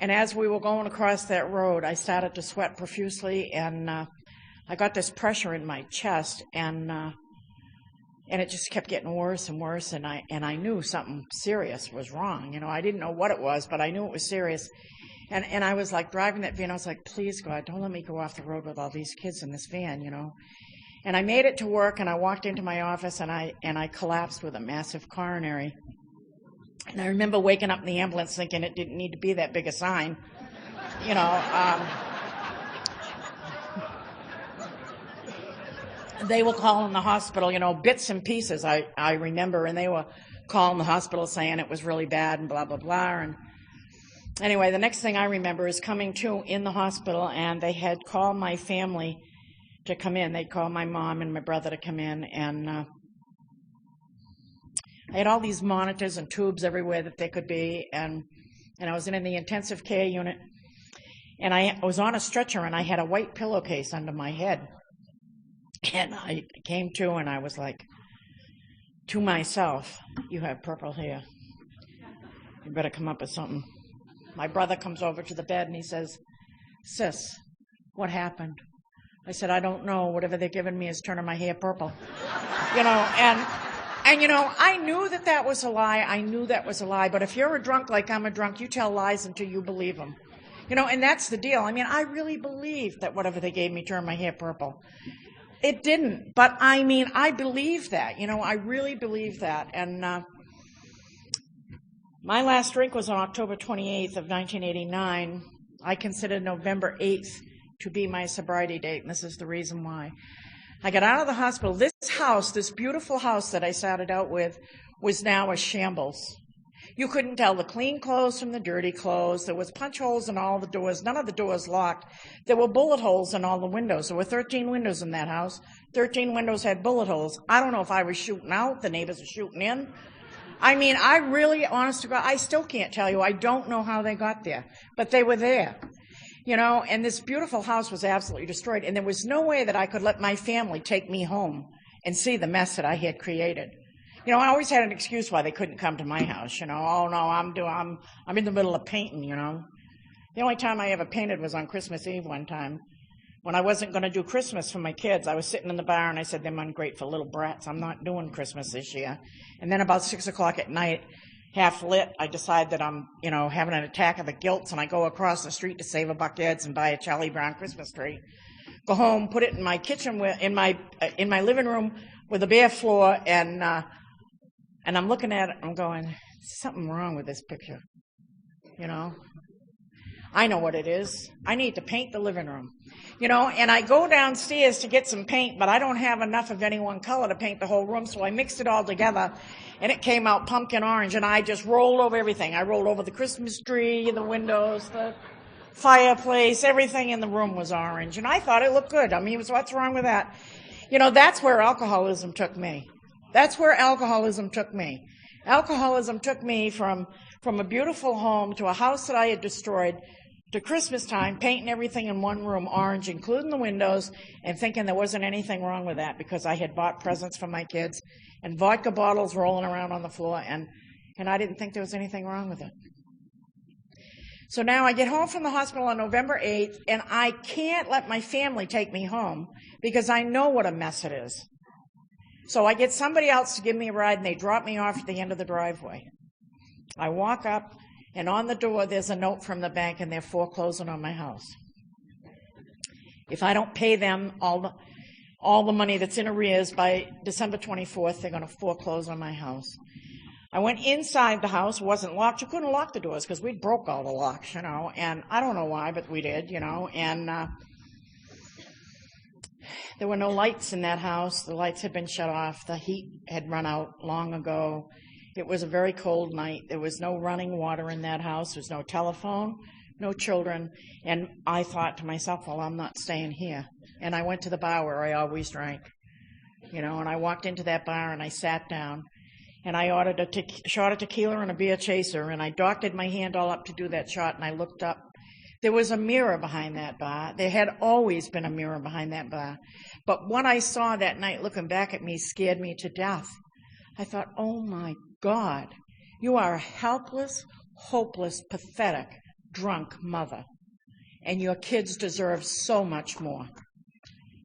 as we were going across that road, I started to sweat profusely, and I got this pressure in my chest, and it just kept getting worse and worse, and I knew something serious was wrong. I didn't know what it was, but I knew it was serious. And I was like driving that van. I was like, please, God, don't let me go off the road with all these kids in this van, And I made it to work, and I walked into my office, and I collapsed with a massive coronary. And I remember waking up in the ambulance thinking it didn't need to be that big a sign, They were calling the hospital, bits and pieces, I remember, and they were calling the hospital saying it was really bad and blah, blah, blah. And anyway, the next thing I remember is coming to in the hospital, and they had called my family to come in. They'd called my mom and my brother to come in, and I had all these monitors and tubes everywhere that they could be, and I was in the intensive care unit, and I was on a stretcher, and I had a white pillowcase under my head. And I came to, and I was like, to myself, you have purple hair. You better come up with something. My brother comes over to the bed, and he says, sis, what happened? I said, I don't know. Whatever they're giving me is turning my hair purple. And I knew that was a lie. I knew that was a lie. But if you're a drunk like I'm a drunk, you tell lies until you believe them. And that's the deal. I really believed that whatever they gave me turned my hair purple. It didn't, but I believe that, I really believe that. And my last drink was on October 28th of 1989. I considered November 8th to be my sobriety date, and this is the reason why. I got out of the hospital. This house, this beautiful house that I started out with, was now a shambles. You couldn't tell the clean clothes from the dirty clothes. There was punch holes in all the doors. None of the doors locked. There were bullet holes in all the windows. There were 13 windows in that house. 13 windows had bullet holes. I don't know if I was shooting out. The neighbors were shooting in. I really, honest to God, I still can't tell you. I don't know how they got there. But they were there. And this beautiful house was absolutely destroyed. And there was no way that I could let my family take me home and see the mess that I had created. I always had an excuse why they couldn't come to my house. Oh no, I'm in the middle of painting. The only time I ever painted was on Christmas Eve one time, when I wasn't going to do Christmas for my kids. I was sitting in the bar and I said, "Them ungrateful little brats. I'm not doing Christmas this year." And then about 6:00 at night, half lit, I decide that I'm, having an attack of the guilt, and I go across the street to Save a Buck Ed's and buy a Charlie Brown Christmas tree. Go home, put it in my kitchen, in my living room with a bare floor, and I'm looking at it, I'm going, there's something wrong with this picture, I know what it is. I need to paint the living room, and I go downstairs to get some paint, but I don't have enough of any one color to paint the whole room, so I mixed it all together, and it came out pumpkin orange, and I just rolled over everything. I rolled over the Christmas tree, the windows, the fireplace, everything in the room was orange, and I thought it looked good. What's wrong with that? That's where alcoholism took me. That's where alcoholism took me. Alcoholism took me from a beautiful home to a house that I had destroyed, to Christmas time, painting everything in one room orange, including the windows, and thinking there wasn't anything wrong with that because I had bought presents for my kids and vodka bottles rolling around on the floor, and I didn't think there was anything wrong with it. So now I get home from the hospital on November 8th, and I can't let my family take me home because I know what a mess it is. So I get somebody else to give me a ride, and they drop me off at the end of the driveway. I walk up, and on the door there's a note from the bank, and they're foreclosing on my house. If I don't pay them all the money that's in arrears by December 24th, they're going to foreclose on my house. I went inside the house. It wasn't locked. You couldn't lock the doors because we broke all the locks, and I don't know why, but we did, and there were no lights in that house. The lights had been shut off. The heat had run out long ago. It was a very cold night. There was no running water in that house. There was no telephone, no children. And I thought to myself, well, I'm not staying here. And I went to the bar where I always drank. and I walked into that bar and I sat down and I ordered a shot of tequila and a beer chaser, and I doctored my hand all up to do that shot, and I looked up. There was a mirror behind that bar. There had always been a mirror behind that bar. But what I saw that night looking back at me scared me to death. I thought, oh my God, you are a helpless, hopeless, pathetic, drunk mother. And your kids deserve so much more.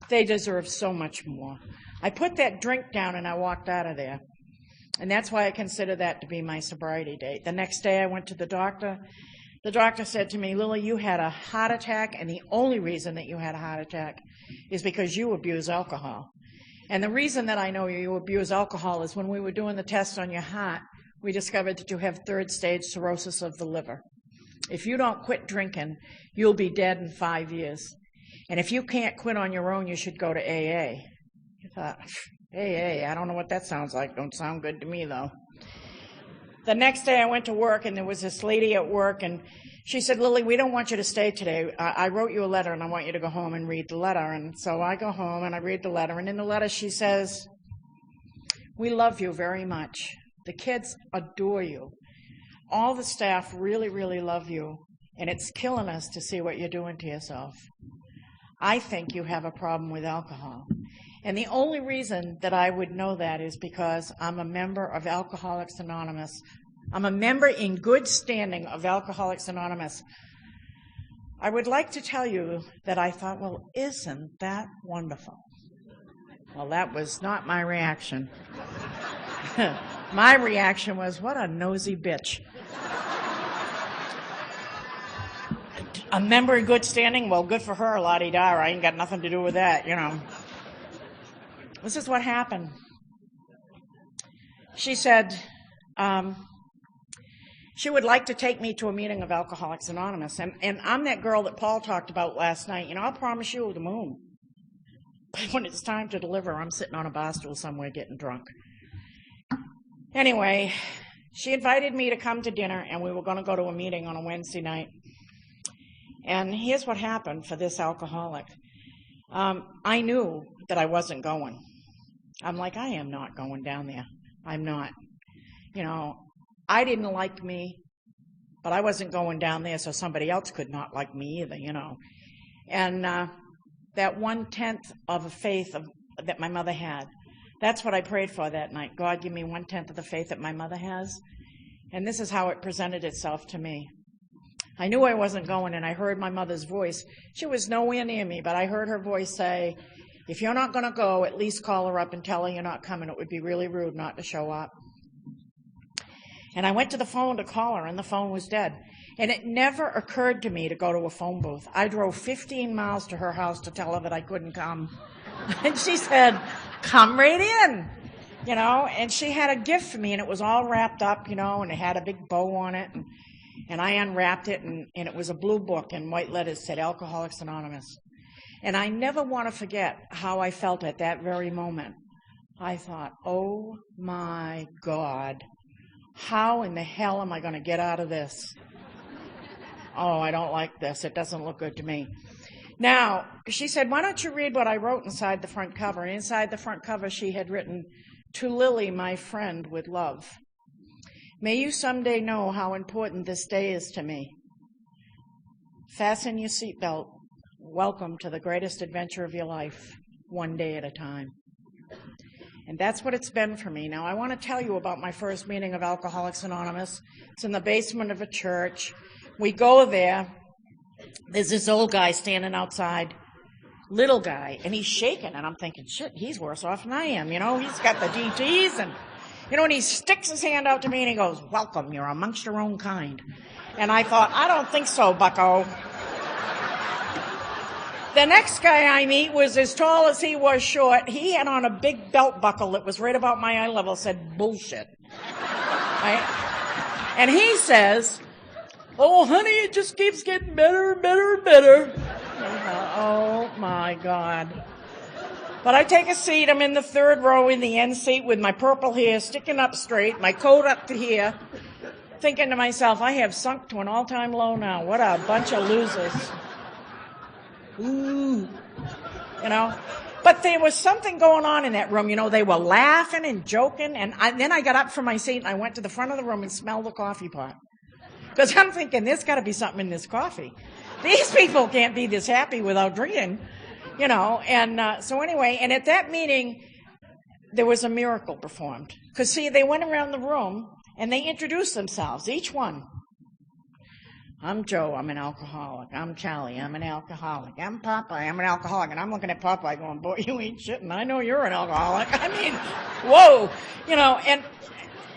They deserve so much more. I put that drink down and I walked out of there. And that's why I consider that to be my sobriety date. The next day I went to the doctor. The doctor said to me, Lillie, you had a heart attack, and the only reason that you had a heart attack is because you abuse alcohol. And the reason that I know you abuse alcohol is when we were doing the tests on your heart, we discovered that you have third-stage cirrhosis of the liver. If you don't quit drinking, you'll be dead in 5 years. And if you can't quit on your own, you should go to AA. I thought, AA, I don't know what that sounds like. Don't sound good to me, though. The next day I went to work, and there was this lady at work, and she said, Lillie, we don't want you to stay today. I wrote you a letter, and I want you to go home and read the letter. And so I go home, and I read the letter, and in the letter she says, we love you very much. The kids adore you. All the staff really, really love you, and it's killing us to see what you're doing to yourself. I think you have a problem with alcohol. And the only reason that I would know that is because I'm a member of Alcoholics Anonymous. I'm a member in good standing of Alcoholics Anonymous. I would like to tell you that I thought, well, isn't that wonderful? Well, that was not my reaction. My reaction was, what a nosy bitch. A member in good standing? Well, good for her, la-di-da. I ain't got nothing to do with that, This is what happened. She said she would like to take me to a meeting of Alcoholics Anonymous. And I'm that girl that Paul talked about last night. I'll promise you the moon. But when it's time to deliver, I'm sitting on a bar stool somewhere getting drunk. Anyway, she invited me to come to dinner, and we were going to go to a meeting on a Wednesday night. And here's what happened for this alcoholic. I knew that I wasn't going. I'm like, I am not going down there. I'm not. I didn't like me, but I wasn't going down there so somebody else could not like me either, And that 1/10 of a faith that my mother had, that's what I prayed for that night. God, give me 1/10 of the faith that my mother has. And this is how it presented itself to me. I knew I wasn't going, and I heard my mother's voice. She was nowhere near me, but I heard her voice say, if you're not going to go, at least call her up and tell her you're not coming. It would be really rude not to show up. And I went to the phone to call her, and the phone was dead. And it never occurred to me to go to a phone booth. I drove 15 miles to her house to tell her that I couldn't come. And she said, come right in, And she had a gift for me, and it was all wrapped up, and it had a big bow on it. And I unwrapped it, and it was a blue book, and white letters said Alcoholics Anonymous. And I never want to forget how I felt at that very moment. I thought, oh my God, how in the hell am I going to get out of this? Oh, I don't like this. It doesn't look good to me. Now, she said, why don't you read what I wrote inside the front cover? And inside the front cover, she had written, to Lillie, my friend, with love. May you someday know how important this day is to me. Fasten your seatbelt. Welcome to the greatest adventure of your life, one day at a time. And that's what it's been for me. Now, I want to tell you about my first meeting of Alcoholics Anonymous. It's in the basement of a church. We go there. There's this old guy standing outside, little guy, and he's shaking. And I'm thinking, shit, he's worse off than I am. He's got the DTs. And he sticks his hand out to me and he goes, welcome, you're amongst your own kind. And I thought, I don't think so, bucko. The next guy I meet was as tall as he was short. He had on a big belt buckle that was right about my eye level, said bullshit. Right? And he says, oh, honey, it just keeps getting better and better and better. Oh, my God. But I take a seat. I'm in the third row in the end seat with my purple hair sticking up straight, my coat up to here, thinking to myself, I have sunk to an all-time low now. What a bunch of losers. Ooh. But there was something going on in that room. You know, they were laughing and joking. And then I got up from my seat and I went to the front of the room and smelled the coffee pot. Because I'm thinking, there's got to be something in this coffee. These people can't be this happy without drinking, you know. And so anyway, and at that meeting, there was a miracle performed. Because, see, they went around the room and they introduced themselves, each one. I'm Joe, I'm an alcoholic. I'm Charlie, I'm an alcoholic. I'm Popeye, I'm an alcoholic. And I'm looking at Popeye going, boy, you ain't shitting. I know you're an alcoholic. I mean, whoa. You know,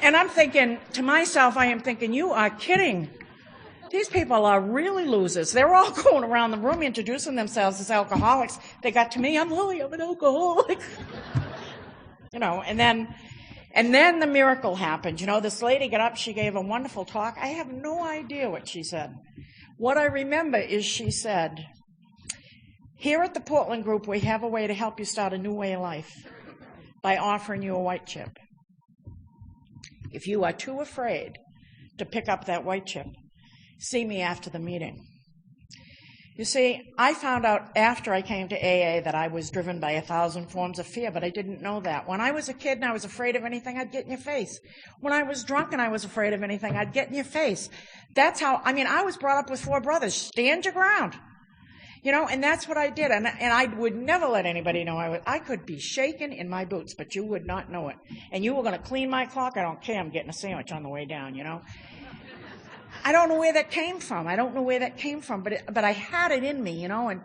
and I'm thinking, to myself, I am thinking, you are kidding. These people are really losers. They're all going around the room introducing themselves as alcoholics. They got to me, I'm Lillie, I'm an alcoholic. You know, and then the miracle happened. You know, this lady got up, she gave a wonderful talk. I have no idea what she said. What I remember is she said, here at the Portland Group, we have a way to help you start a new way of life by offering you a white chip. If you are too afraid to pick up that white chip, see me after the meeting. You see, I found out after I came to AA that I was driven by 1,000 forms of fear, but I didn't know that. When I was a kid and I was afraid of anything, I'd get in your face. When I was drunk and I was afraid of anything, I'd get in your face. That's how, I mean, I was brought up with 4 brothers. Stand your ground. You know, and that's what I did. And I would never let anybody know I could be shaken in my boots, but you would not know it. And you were going to clean my clock? I don't care. I'm getting a sandwich on the way down, you know. I don't know where that came from. But I had it in me, you know, and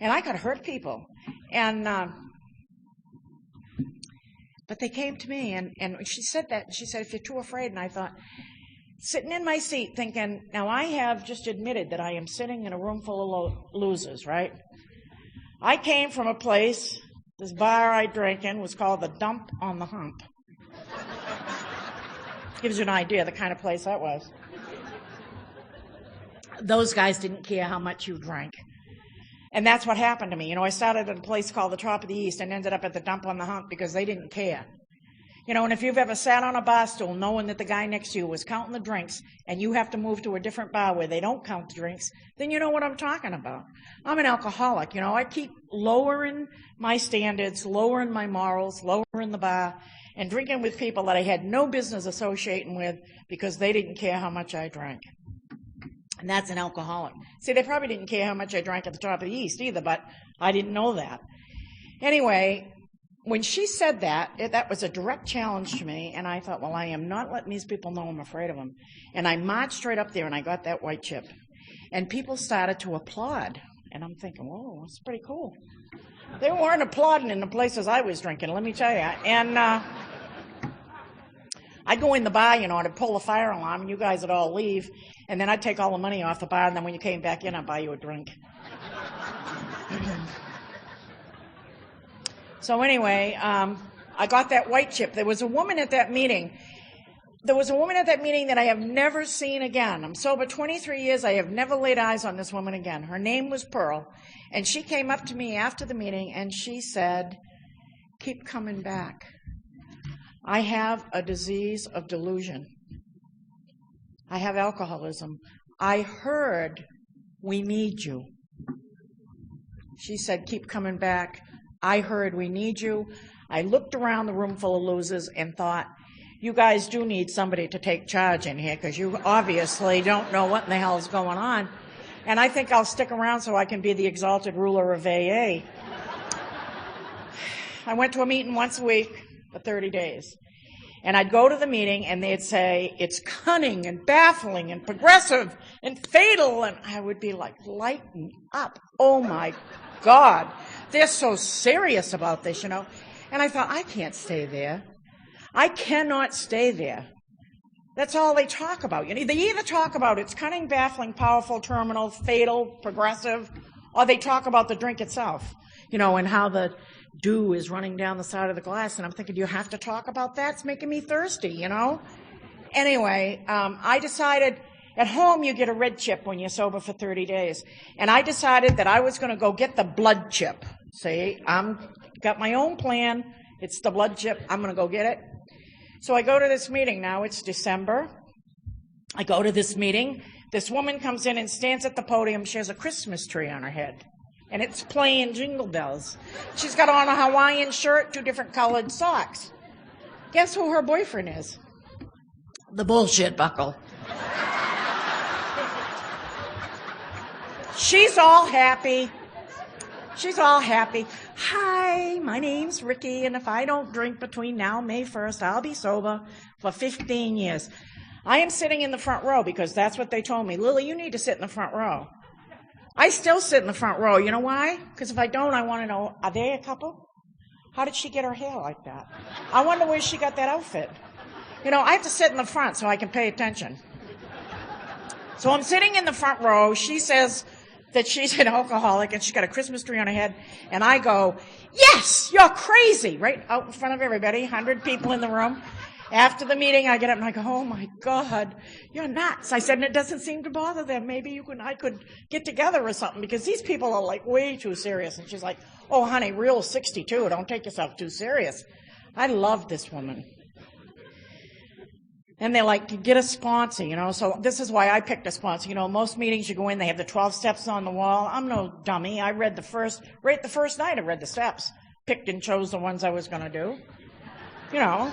I could hurt people. And but they came to me, and she said that. She said, if you're too afraid, and I thought, sitting in my seat thinking, now I have just admitted that I am sitting in a room full of losers, right? I came from a place, this bar I drank in was called the Dump on the Hump. Gives you an idea of the kind of place that was. Those guys didn't care how much you drank. And that's what happened to me. You know, I started at a place called the Top of the East and ended up at the Dump on the Hump because they didn't care. You know, and if you've ever sat on a bar stool knowing that the guy next to you was counting the drinks and you have to move to a different bar where they don't count the drinks, then you know what I'm talking about. I'm an alcoholic. You know, I keep lowering my standards, lowering my morals, lowering the bar, and drinking with people that I had no business associating with because they didn't care how much I drank. And that's an alcoholic. See, they probably didn't care how much I drank at the Top of the East either, but I didn't know that. Anyway, when she said that, that was a direct challenge to me, and I thought, well, I am not letting these people know I'm afraid of them. And I marched right up there, and I got that white chip. And people started to applaud. And I'm thinking, whoa, that's pretty cool. They weren't applauding in the places I was drinking, let me tell you. And I'd go in the bar, you know, and I'd pull the fire alarm, and you guys would all leave. And then I'd take all the money off the bar, and then when you came back in, I'd buy you a drink. So anyway, I got that white chip. There was a woman at that meeting. That I have never seen again. I'm sober 23 years. I have never laid eyes on this woman again. Her name was Pearl. And she came up to me after the meeting, and she said, keep coming back. I have a disease of delusion. I have alcoholism. I heard we need you. She said, keep coming back. I heard we need you. I looked around the room full of losers and thought, you guys do need somebody to take charge in here because you obviously don't know what in the hell is going on. And I think I'll stick around so I can be the exalted ruler of AA. I went to a meeting once a week for 30 days. And I'd go to the meeting, and they'd say, it's cunning and baffling and progressive and fatal. And I would be like, lighten up. Oh, my God. They're so serious about this, you know. And I thought, I can't stay there. I cannot stay there. That's all they talk about. You know, they either talk about it's cunning, baffling, powerful, terminal, fatal, progressive, or they talk about the drink itself, you know, and how the dew is running down the side of the glass. And I'm thinking, do you have to talk about that? It's making me thirsty, you know. Anyway, I decided at home you get a red chip when you're sober for 30 days. And I decided that I was going to go get the blood chip. See, I'm got my own plan. It's the blood chip. I'm going to go get it. So I go to this meeting now. It's December. I go to this meeting. This woman comes in and stands at the podium. She has a Christmas tree on her head. and it's playing Jingle Bells. She's got on a Hawaiian shirt, 2 different colored socks. Guess who her boyfriend is? The bullshit buckle. She's all happy. She's all happy. Hi, my name's Ricky, and if I don't drink between now and May 1st, I'll be sober for 15 years. I am sitting in the front row because that's what they told me. Lillie, you need to sit in the front row. I still sit in the front row. You know why? Because if I don't, I want to know, are they a couple? How did she get her hair like that? I wonder where she got that outfit. You know, I have to sit in the front so I can pay attention. So I'm sitting in the front row. She says that she's an alcoholic and she's got a Christmas tree on her head. And I go, yes, you're crazy, right out in front of everybody, 100 people in the room. After the meeting, I get up and I go, oh my God, you're nuts. I said, and it doesn't seem to bother them. Maybe I could get together or something because these people are like way too serious. And she's like, oh honey, real 62. Don't take yourself too serious. I love this woman. And they're like, get a sponsor, you know. So this is why I picked a sponsor. You know, most meetings you go in, they have the 12 steps on the wall. I'm no dummy. I read the first night I read the steps. Picked and chose the ones I was going to do. You know.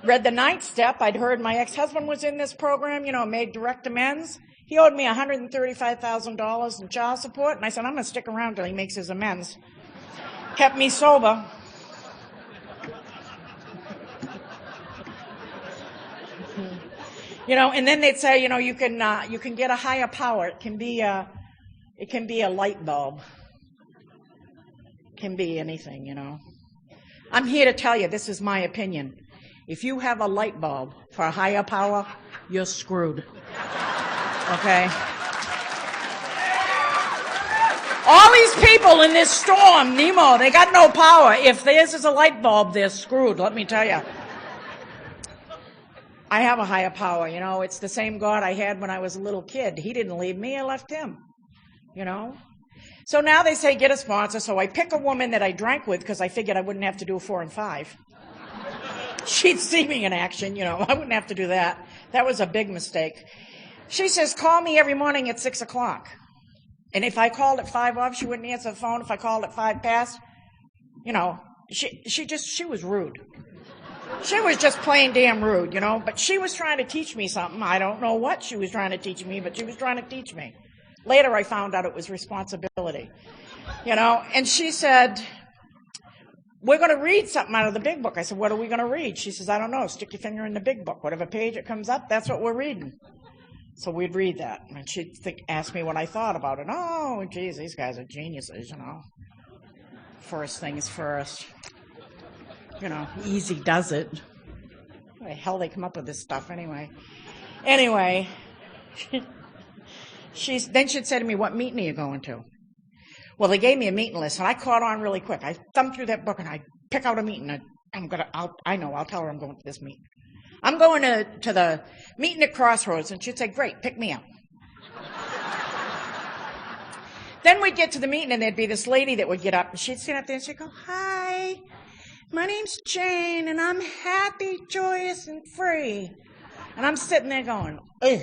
Read the 9th step. I'd heard my ex-husband was in this program, you know, made direct amends. He owed me $135,000 in child support. And I said, I'm going to stick around till he makes his amends. Kept me sober. You know, and then they'd say, you know, you can get a higher power. It can be a light bulb. It can be anything, you know. I'm here to tell you, this is my opinion. If you have a light bulb for a higher power, you're screwed. Okay? All these people in this storm, Nemo, they got no power. If theirs is a light bulb, they're screwed, let me tell you. I have a higher power, you know. It's the same God I had when I was a little kid. He didn't leave me, I left him, you know. So now they say get a sponsor, so I pick a woman that I drank with because I figured I wouldn't have to do 4 and 5. She'd see me in action, you know. I wouldn't have to do that. That was a big mistake. She says, call me every morning at 6 o'clock. And if I called at 5 off, she wouldn't answer the phone. If I called at 5 past, you know, she was rude. She was just plain damn rude, you know. But she was trying to teach me something. I don't know what she was trying to teach me, but she was trying to teach me. Later I found out it was responsibility, you know. And she said, we're going to read something out of the big book. I said, what are we going to read? She says, I don't know. Stick your finger in the big book. Whatever page it comes up, that's what we're reading. So we'd read that. And she'd ask me what I thought about it. Oh, geez, these guys are geniuses, you know. First things first. You know, easy does it. Why the hell they come up with this stuff anyway? Anyway, then she'd say to me, what meeting are you going to? Well, they gave me a meeting list, and I caught on really quick. I thumbed through that book, and I pick out a meeting. I'll tell her I'm going to this meeting. I'm going to the meeting at Crossroads, and she'd say, great, pick me up. Then we'd get to the meeting, and there'd be this lady that would get up, and she'd stand up there, and she'd go, hi, my name's Jane, and I'm happy, joyous, and free. And I'm sitting there going, ugh.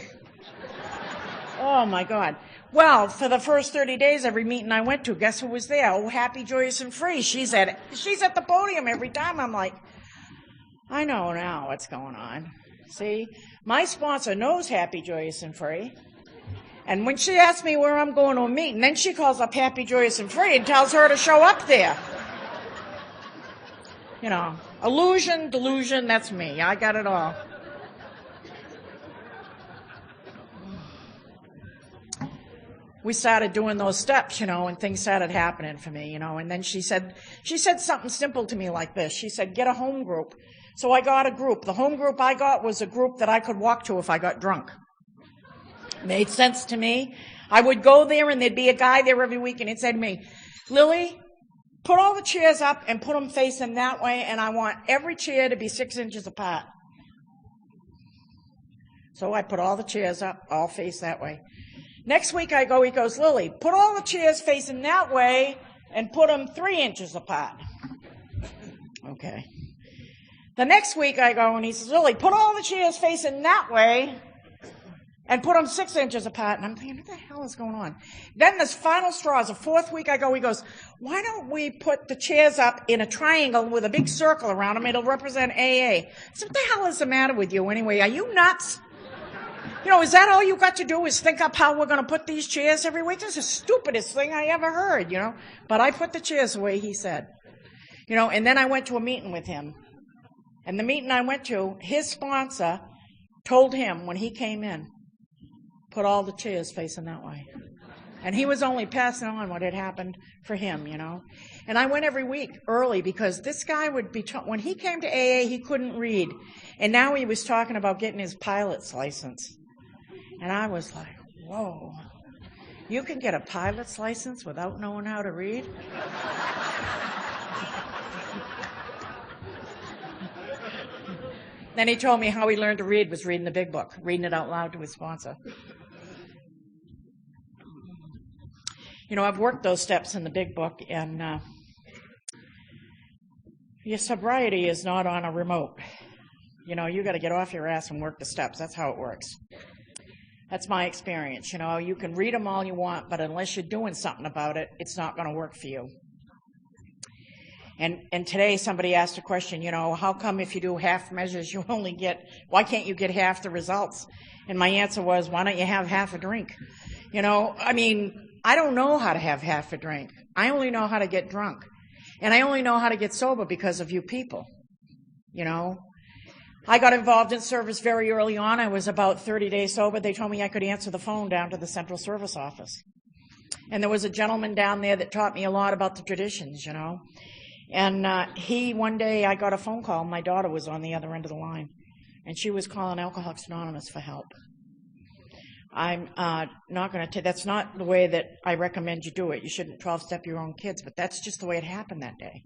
Oh, my God. Well, for the first 30 days, every meeting I went to, guess who was there? Oh, happy, joyous, and free. She's at the podium every time. I'm like, I know now what's going on. See, my sponsor knows happy, joyous, and free. And when she asks me where I'm going to a meeting, then she calls up happy, joyous, and free and tells her to show up there. You know, illusion, delusion, that's me. I got it all. We started doing those steps, you know, and things started happening for me, you know. And then she said something simple to me like this. She said, get a home group. So I got a group. The home group I got was a group that I could walk to if I got drunk. Made sense to me. I would go there, and there'd be a guy there every week, and he'd say to me, Lillie, put all the chairs up and put them facing that way, and I want every chair to be 6 inches apart. So I put all the chairs up, all face that way. Next week I go, he goes, Lillie, put all the chairs facing that way and put them 3 inches apart. Okay. The next week I go, and he says, Lillie, put all the chairs facing that way and put them 6 inches apart. And I'm thinking, what the hell is going on? Then this final straw is the 4th week I go, he goes, why don't we put the chairs up in a triangle with a big circle around them? It'll represent AA. I said, what the hell is the matter with you anyway? Are you nuts? Is that all you got to do is think up how we're going to put these chairs every week? This is the stupidest thing I ever heard, But I put the chairs the way he said. And then I went to a meeting with him. And the meeting I went to, his sponsor told him when he came in, put all the chairs facing that way. And he was only passing on what had happened for him, And I went every week early because this guy would be, when he came to AA, he couldn't read. And now he was talking about getting his pilot's license. And I was like, whoa, you can get a pilot's license without knowing how to read? Then he told me how he learned to read was reading the big book, reading it out loud to his sponsor. I've worked those steps in the big book, and your sobriety is not on a remote. You got to get off your ass and work the steps. That's how it works. That's my experience. You can read them all you want, but unless you're doing something about it, it's not going to work for you. And today somebody asked a question, how come if you do half measures, why can't you get half the results? And my answer was, why don't you have half a drink? I don't know how to have half a drink. I only know how to get drunk. And I only know how to get sober because of you people. I got involved in service very early on. I was about 30 days sober. They told me I could answer the phone down to the Central Service Office. And there was a gentleman down there that taught me a lot about the traditions, And one day I got a phone call. My daughter was on the other end of the line. And she was calling Alcoholics Anonymous for help. I'm not going to that's not the way that I recommend you do it. You shouldn't 12-step your own kids, but that's just the way it happened that day.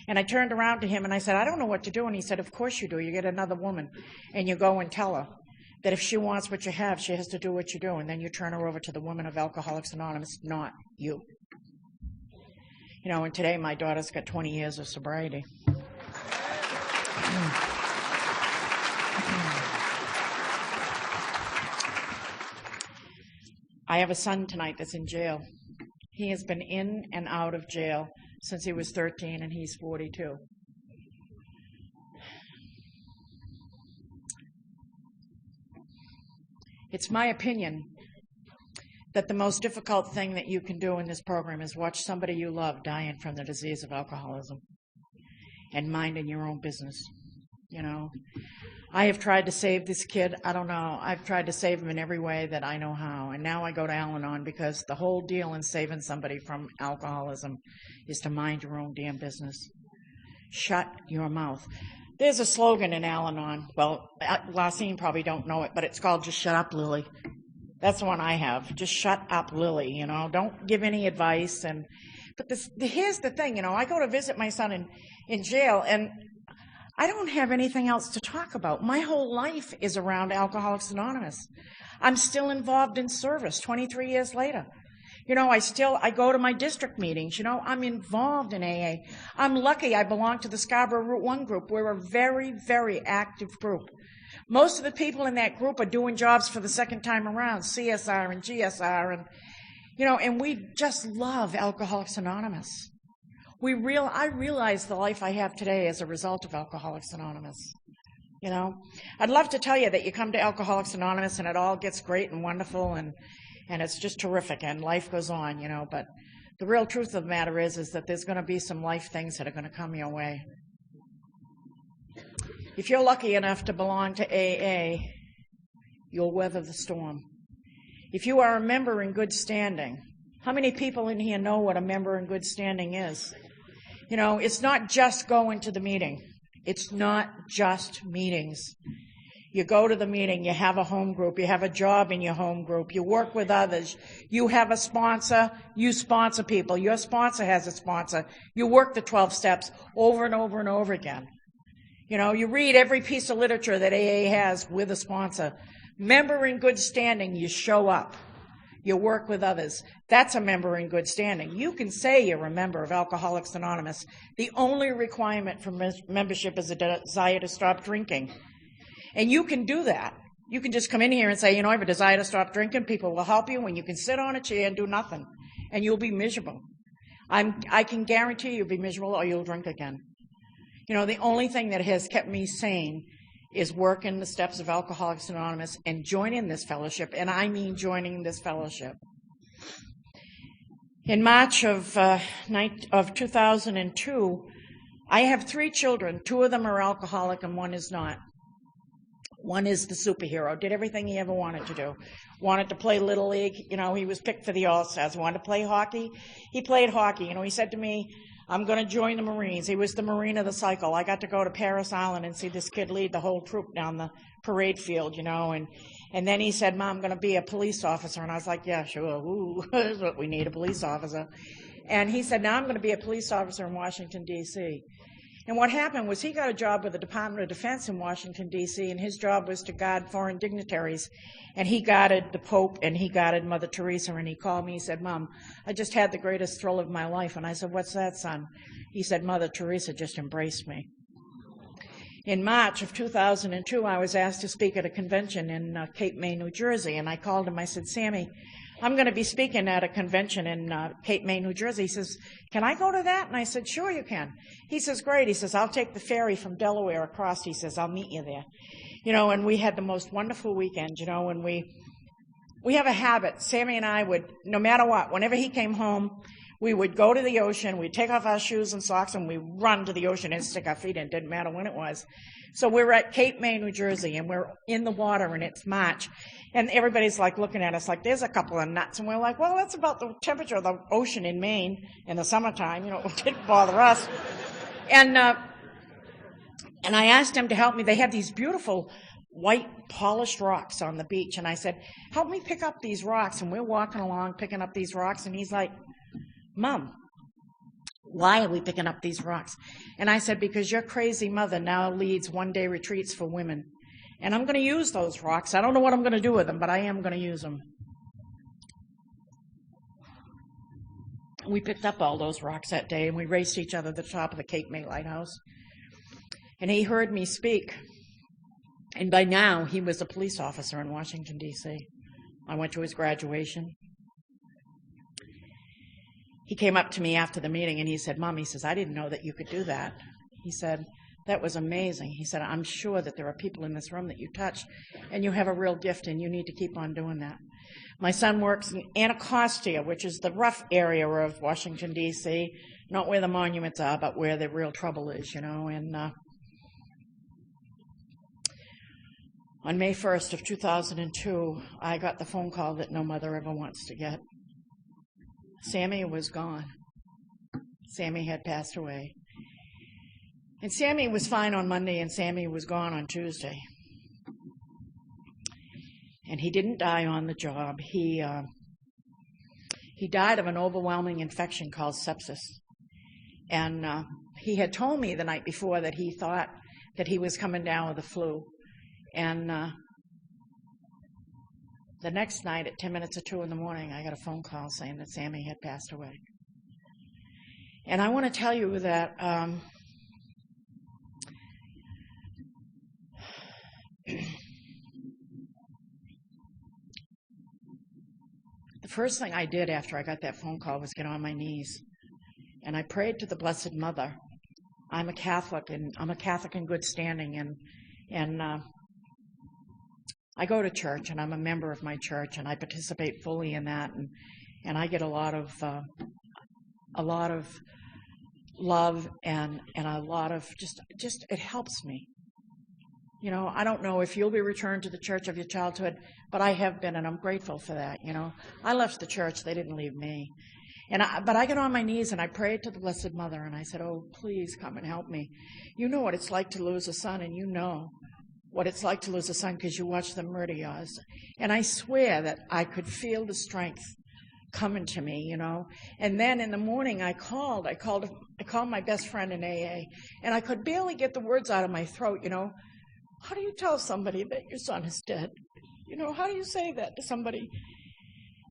And I turned around to him and I said, I don't know what to do. And he said, of course you do. You get another woman and you go and tell her that if she wants what you have, she has to do what you do. And then you turn her over to the women of Alcoholics Anonymous, not you. And today my daughter's got 20 years of sobriety. I have a son tonight that's in jail. He has been in and out of jail since he was 13, and he's 42. It's my opinion that the most difficult thing that you can do in this program is watch somebody you love dying from the disease of alcoholism and minding your own business. I have tried to save this kid. I don't know. I've tried to save him in every way that I know how. And now I go to Al-Anon because the whole deal in saving somebody from alcoholism is to mind your own damn business. Shut your mouth. There's a slogan in Al-Anon. Well, Lassine probably don't know it, but it's called Just Shut Up, Lillie. That's the one I have. Just shut up, Lillie. Don't give any advice. But here's the thing. I go to visit my son in jail, and I don't have anything else to talk about. My whole life is around Alcoholics Anonymous. I'm still involved in service 23 years later. I go to my district meetings. I'm involved in AA. I'm lucky I belong to the Scarborough Route 1 group. We're a very, very active group. Most of the people in that group are doing jobs for the second time around, CSR and GSR, and we just love Alcoholics Anonymous. I realize the life I have today as a result of Alcoholics Anonymous. I'd love to tell you that you come to Alcoholics Anonymous and it all gets great and wonderful and it's just terrific and life goes on, but the real truth of the matter is that there's going to be some life things that are going to come your way. If you're lucky enough to belong to AA, you'll weather the storm. If you are a member in good standing, how many people in here know what a member in good standing is? It's not just going to the meeting. It's not just meetings. You go to the meeting, you have a home group, you have a job in your home group, you work with others, you have a sponsor, you sponsor people, your sponsor has a sponsor, you work the 12 steps over and over and over again. You read every piece of literature that AA has with a sponsor. Member in good standing, you show up. You work with others. That's a member in good standing. You can say you're a member of Alcoholics Anonymous. The only requirement for membership is a desire to stop drinking. And you can do that. You can just come in here and say, I have a desire to stop drinking. People will help you, and you can sit on a chair and do nothing, and you'll be miserable. I can guarantee you'll be miserable or you'll drink again. The only thing that has kept me sane is working the steps of Alcoholics Anonymous and joining this fellowship, and I mean joining this fellowship. In March of 2002, I have 3 children. 2 of them are alcoholic and 1 is not. One is the superhero, did everything he ever wanted to do. Wanted to play Little League. He was picked for the All-Stars. Wanted to play hockey. He played hockey. He said to me, I'm going to join the Marines. He was the Marine of the cycle. I got to go to Paris Island and see this kid lead the whole troop down the parade field, and then he said, Mom, I'm going to be a police officer. And I was like, yeah, sure. Ooh, that's what we need, a police officer. And he said, now I'm going to be a police officer in Washington, D.C. And what happened was he got a job with the Department of Defense in Washington, D.C., and his job was to guard foreign dignitaries. And he guarded the Pope, and he guarded Mother Teresa, and he called me. He said, Mom, I just had the greatest thrill of my life. And I said, what's that, son? He said, Mother Teresa just embraced me. In March of 2002, I was asked to speak at a convention in Cape May, New Jersey, and I called him. I said, Sammy, I'm going to be speaking at a convention in Cape May, New Jersey. He says, can I go to that? And I said, sure you can. He says, great. He says, I'll take the ferry from Delaware across. He says, I'll meet you there. And we had the most wonderful weekend, and we have a habit. Sammy and I would, no matter what, whenever he came home, we would go to the ocean, we'd take off our shoes and socks, and we'd run to the ocean and stick our feet in. It didn't matter when it was. So we're at Cape May, New Jersey, and we're in the water, and it's March. And everybody's like looking at us like there's a couple of nuts. And we're like, well, that's about the temperature of the ocean in Maine in the summertime. It didn't bother us. And I asked him to help me. They had these beautiful white polished rocks on the beach. And I said, help me pick up these rocks. And we're walking along picking up these rocks. And he's like, Mom, why are we picking up these rocks? And I said, because your crazy mother now leads one-day retreats for women. And I'm going to use those rocks. I don't know what I'm going to do with them, but I am going to use them. We picked up all those rocks that day, and we raced each other to the top of the Cape May Lighthouse. And he heard me speak. And by now, he was a police officer in Washington, D.C. I went to his graduation. He came up to me after the meeting, and he said, Mom, he says, I didn't know that you could do that. He said, that was amazing. He said, I'm sure that there are people in this room that you touch, and you have a real gift, and you need to keep on doing that. My son works in Anacostia, which is the rough area of Washington, D.C., not where the monuments are, but where the real trouble is, And on May 1st of 2002, I got the phone call that no mother ever wants to get. Sammy was gone. Sammy had passed away. And Sammy was fine on Monday, and Sammy was gone on Tuesday. And he didn't die on the job. He died of an overwhelming infection called sepsis. And he had told me the night before that he thought that he was coming down with the flu. And the next night at 10 minutes of 2 in the morning, I got a phone call saying that Sammy had passed away. And I want to tell you that the first thing I did after I got that phone call was get on my knees. And I prayed to the Blessed Mother. I'm a Catholic, and I'm a Catholic in good standing, and I go to church, and I'm a member of my church, and I participate fully in that, and I get a lot of love and a lot of just it helps me. I don't know if you'll be returned to the church of your childhood, but I have been, and I'm grateful for that. I left the church; they didn't leave me. But I got on my knees and I prayed to the Blessed Mother, and I said, "Oh, please come and help me. You know what it's like to lose a son, and you know what it's like to lose a son because you watch them murder yours." And I swear that I could feel the strength coming to me, And then in the morning I called my best friend in AA, and I could barely get the words out of my throat, How do you tell somebody that your son is dead? How do you say that to somebody?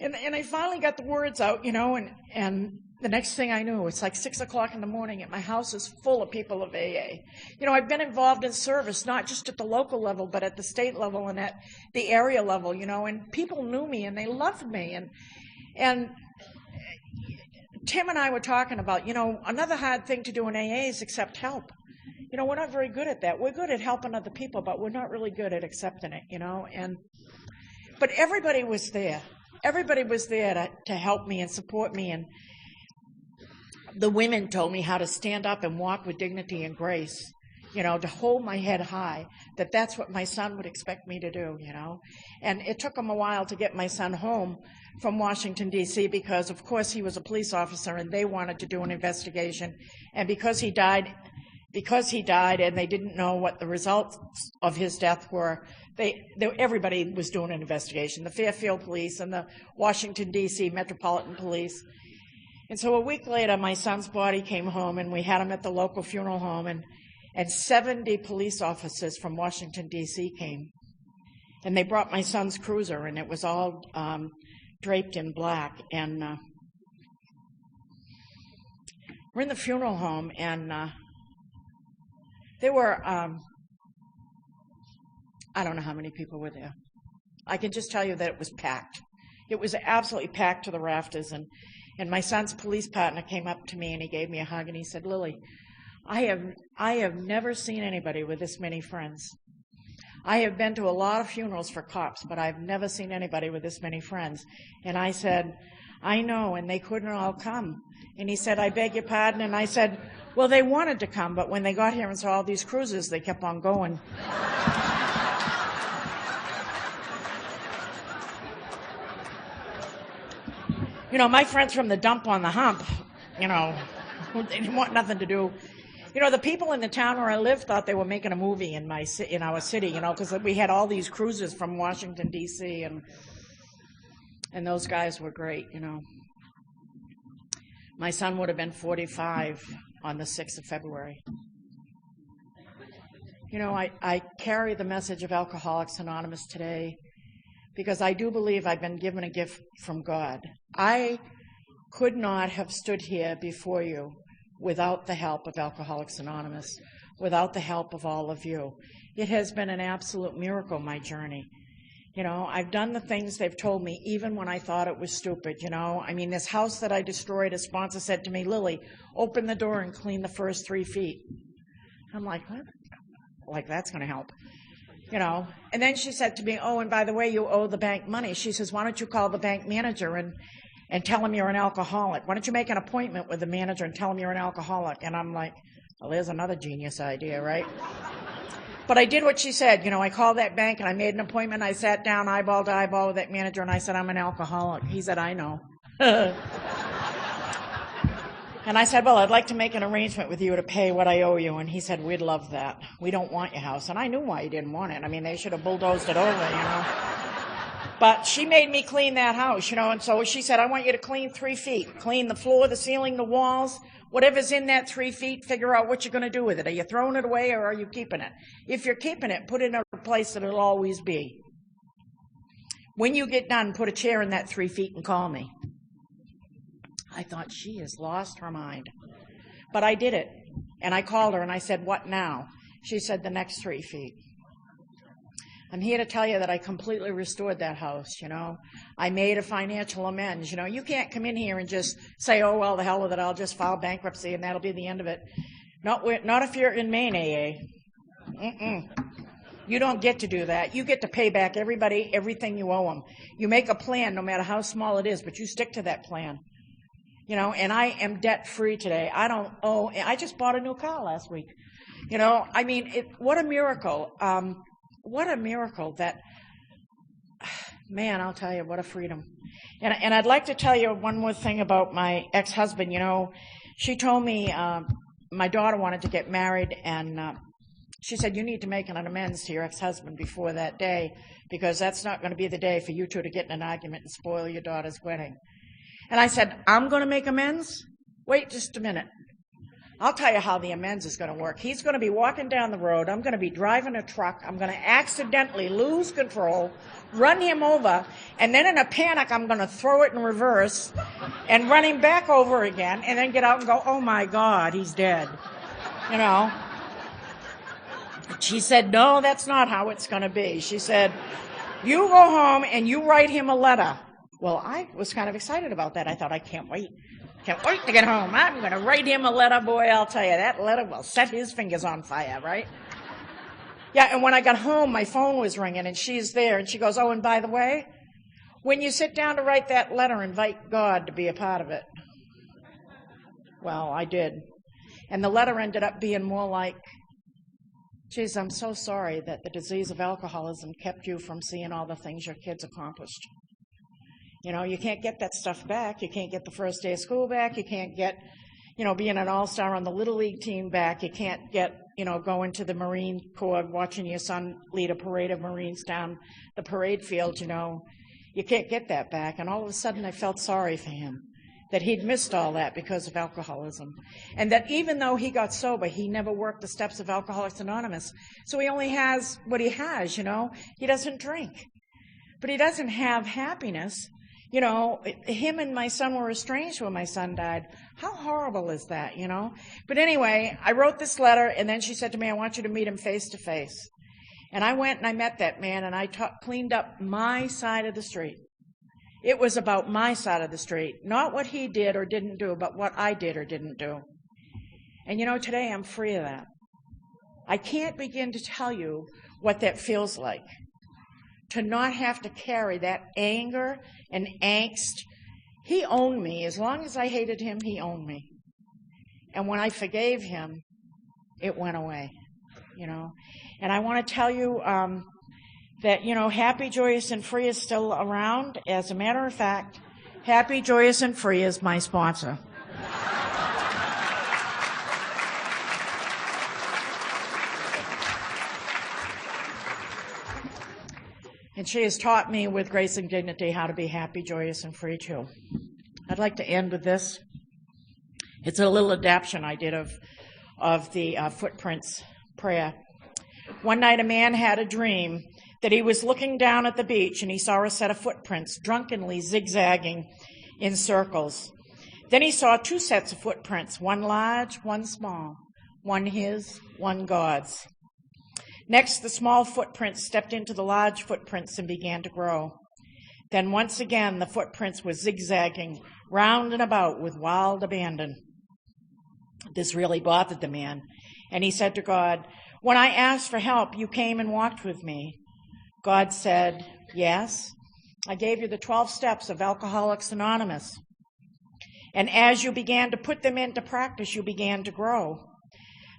And I finally got the words out, and The next thing I knew, it's like 6 o'clock in the morning and my house is full of people of AA. You know, I've been involved in service, not just at the local level, but at the state level and at the area level, you know, and people knew me and they loved me. And Tim and I were talking about, you know, another hard thing to do in AA is accept help. You know, we're not very good at that. We're good at helping other people, but we're not really good at accepting it, you know. But everybody was there. Everybody was there to help me and support me. And the women told me how to stand up and walk with dignity and grace, you know, to hold my head high, that's what my son would expect me to do, you know. And it took them a while to get my son home from Washington, D.C., because, of course, he was a police officer and they wanted to do an investigation. And because he died and they didn't know what the results of his death were, everybody was doing an investigation, the Fairfield Police and the Washington, D.C. Metropolitan Police. And so a week later, my son's body came home, and we had him at the local funeral home, and 70 police officers from Washington, D.C. came. And they brought my son's cruiser, and it was all draped in black. And we're in the funeral home, and there were, I don't know how many people were there. I can just tell you that it was packed. It was absolutely packed to the rafters. And my son's police partner came up to me and he gave me a hug and he said, "Lillie, I have never seen anybody with this many friends. I have been to a lot of funerals for cops, but I've never seen anybody with this many friends." And I said, "I know, and they couldn't all come." And he said, "I beg your pardon." And I said, "Well, they wanted to come, but when they got here and saw all these cruises, they kept on going." You know, my friends from the dump on the hump, you know, they didn't want nothing to do. You know, the people in the town where I lived thought they were making a movie in our city, you know, because we had all these cruises from Washington, D.C., and those guys were great, you know. My son would have been 45 on the 6th of February. You know, I carry the message of Alcoholics Anonymous today because I do believe I've been given a gift from God. I could not have stood here before you without the help of Alcoholics Anonymous, without the help of all of you. It has been an absolute miracle, my journey. You know, I've done the things they've told me, even when I thought it was stupid, you know. I mean, this house that I destroyed, a sponsor said to me, "Lillie, open the door and clean the first 3 feet." I'm like, what? Like, that's going to help. You know, and then she said to me, "Oh, and by the way, you owe the bank money." She says, "Why don't you call the bank manager and tell him you're an alcoholic? Why don't you make an appointment with the manager and tell him you're an alcoholic?" And I'm like, well, there's another genius idea, right? But I did what she said. You know, I called that bank and I made an appointment. I sat down eyeball to eyeball with that manager and I said, "I'm an alcoholic." He said, "I know." And I said, "Well, I'd like to make an arrangement with you to pay what I owe you." And he said, "We'd love that. We don't want your house." And I knew why he didn't want it. I mean, they should have bulldozed it over, you know. But she made me clean that house, you know. And so she said, "I want you to clean 3 feet. Clean the floor, the ceiling, the walls. Whatever's in that 3 feet, figure out what you're going to do with it. Are you throwing it away or are you keeping it? If you're keeping it, put it in a place that it'll always be. When you get done, put a chair in that 3 feet and call me." I thought, she has lost her mind. But I did it. And I called her and I said, "What now?" She said, "The next 3 feet." I'm here to tell you that I completely restored that house, you know. I made a financial amends. You know, you can't come in here and just say, "Oh, well, the hell with it, I'll just file bankruptcy and that'll be the end of it." Not if you're in Maine, AA. You don't get to do that. You get to pay back everybody everything you owe them. You make a plan, no matter how small it is, but you stick to that plan. You know, and I am debt-free today. I just bought a new car last week. You know, I mean, what a miracle. What a miracle that, man, I'll tell you, what a freedom. And I'd like to tell you one more thing about my ex-husband. You know, she told me my daughter wanted to get married, and she said, "You need to make an amends to your ex-husband before that day, because that's not going to be the day for you two to get in an argument and spoil your daughter's wedding." And I said, "I'm going to make amends? Wait just a minute. I'll tell you how the amends is going to work. He's going to be walking down the road. I'm going to be driving a truck. I'm going to accidentally lose control, run him over, and then in a panic, I'm going to throw it in reverse, and run him back over again, and then get out and go, oh my God, he's dead. You know? She said, no, that's not how it's going to be. She said, you go home and you write him a letter. Well, I was kind of excited about that. I thought, I can't wait. Can't wait to get home. I'm going to write him a letter. Boy, I'll tell you, that letter will set his fingers on fire, right? Yeah, and when I got home, my phone was ringing, and she's there, and she goes, oh, and by the way, when you sit down to write that letter, invite God to be a part of it. Well, I did. And the letter ended up being more like, geez, I'm so sorry that the disease of alcoholism kept you from seeing all the things your kids accomplished. You know, you can't get that stuff back. You can't get the first day of school back. You can't get, you know, being an all-star on the Little League team back. You can't get, you know, going to the Marine Corps, watching your son lead a parade of Marines down the parade field, you know. You can't get that back. And all of a sudden I felt sorry for him, that he'd missed all that because of alcoholism. And that even though he got sober, he never worked the steps of Alcoholics Anonymous. So he only has what he has, you know. He doesn't drink. But he doesn't have happiness. You know, him and my son were estranged when my son died. How horrible is that, you know? But anyway, I wrote this letter, and then she said to me, I want you to meet him face to face. And I went and I met that man, and I cleaned up my side of the street. It was about my side of the street, not what he did or didn't do, but what I did or didn't do. And you know, today I'm free of that. I can't begin to tell you what that feels like, to not have to carry that anger and angst. He owned me. As long as I hated him, he owned me. And when I forgave him, it went away, you know. And I want to tell you that, you know, Happy, Joyous, and Free is still around. As a matter of fact, Happy, Joyous, and Free is my sponsor. And she has taught me with grace and dignity how to be happy, joyous, and free too. I'd like to end with this. It's a little adaptation I did of the footprints prayer. One night a man had a dream that he was looking down at the beach and he saw a set of footprints drunkenly zigzagging in circles. Then he saw two sets of footprints, one large, one small, one his, one God's. Next, the small footprints stepped into the large footprints and began to grow. Then once again, the footprints were zigzagging round and about with wild abandon. This really bothered the man, and he said to God, when I asked for help, you came and walked with me. God said, yes, I gave you the 12 steps of Alcoholics Anonymous. And as you began to put them into practice, you began to grow.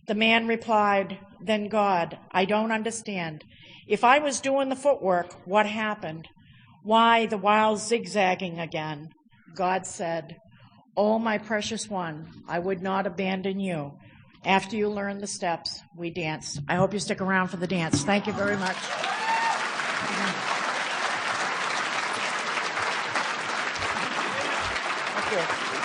The man replied, then God, I don't understand. If I was doing the footwork, what happened? Why the wild zigzagging again? God said, oh, my precious one, I would not abandon you. After you learn the steps, we dance. I hope you stick around for the dance. Thank you very much. Thank you.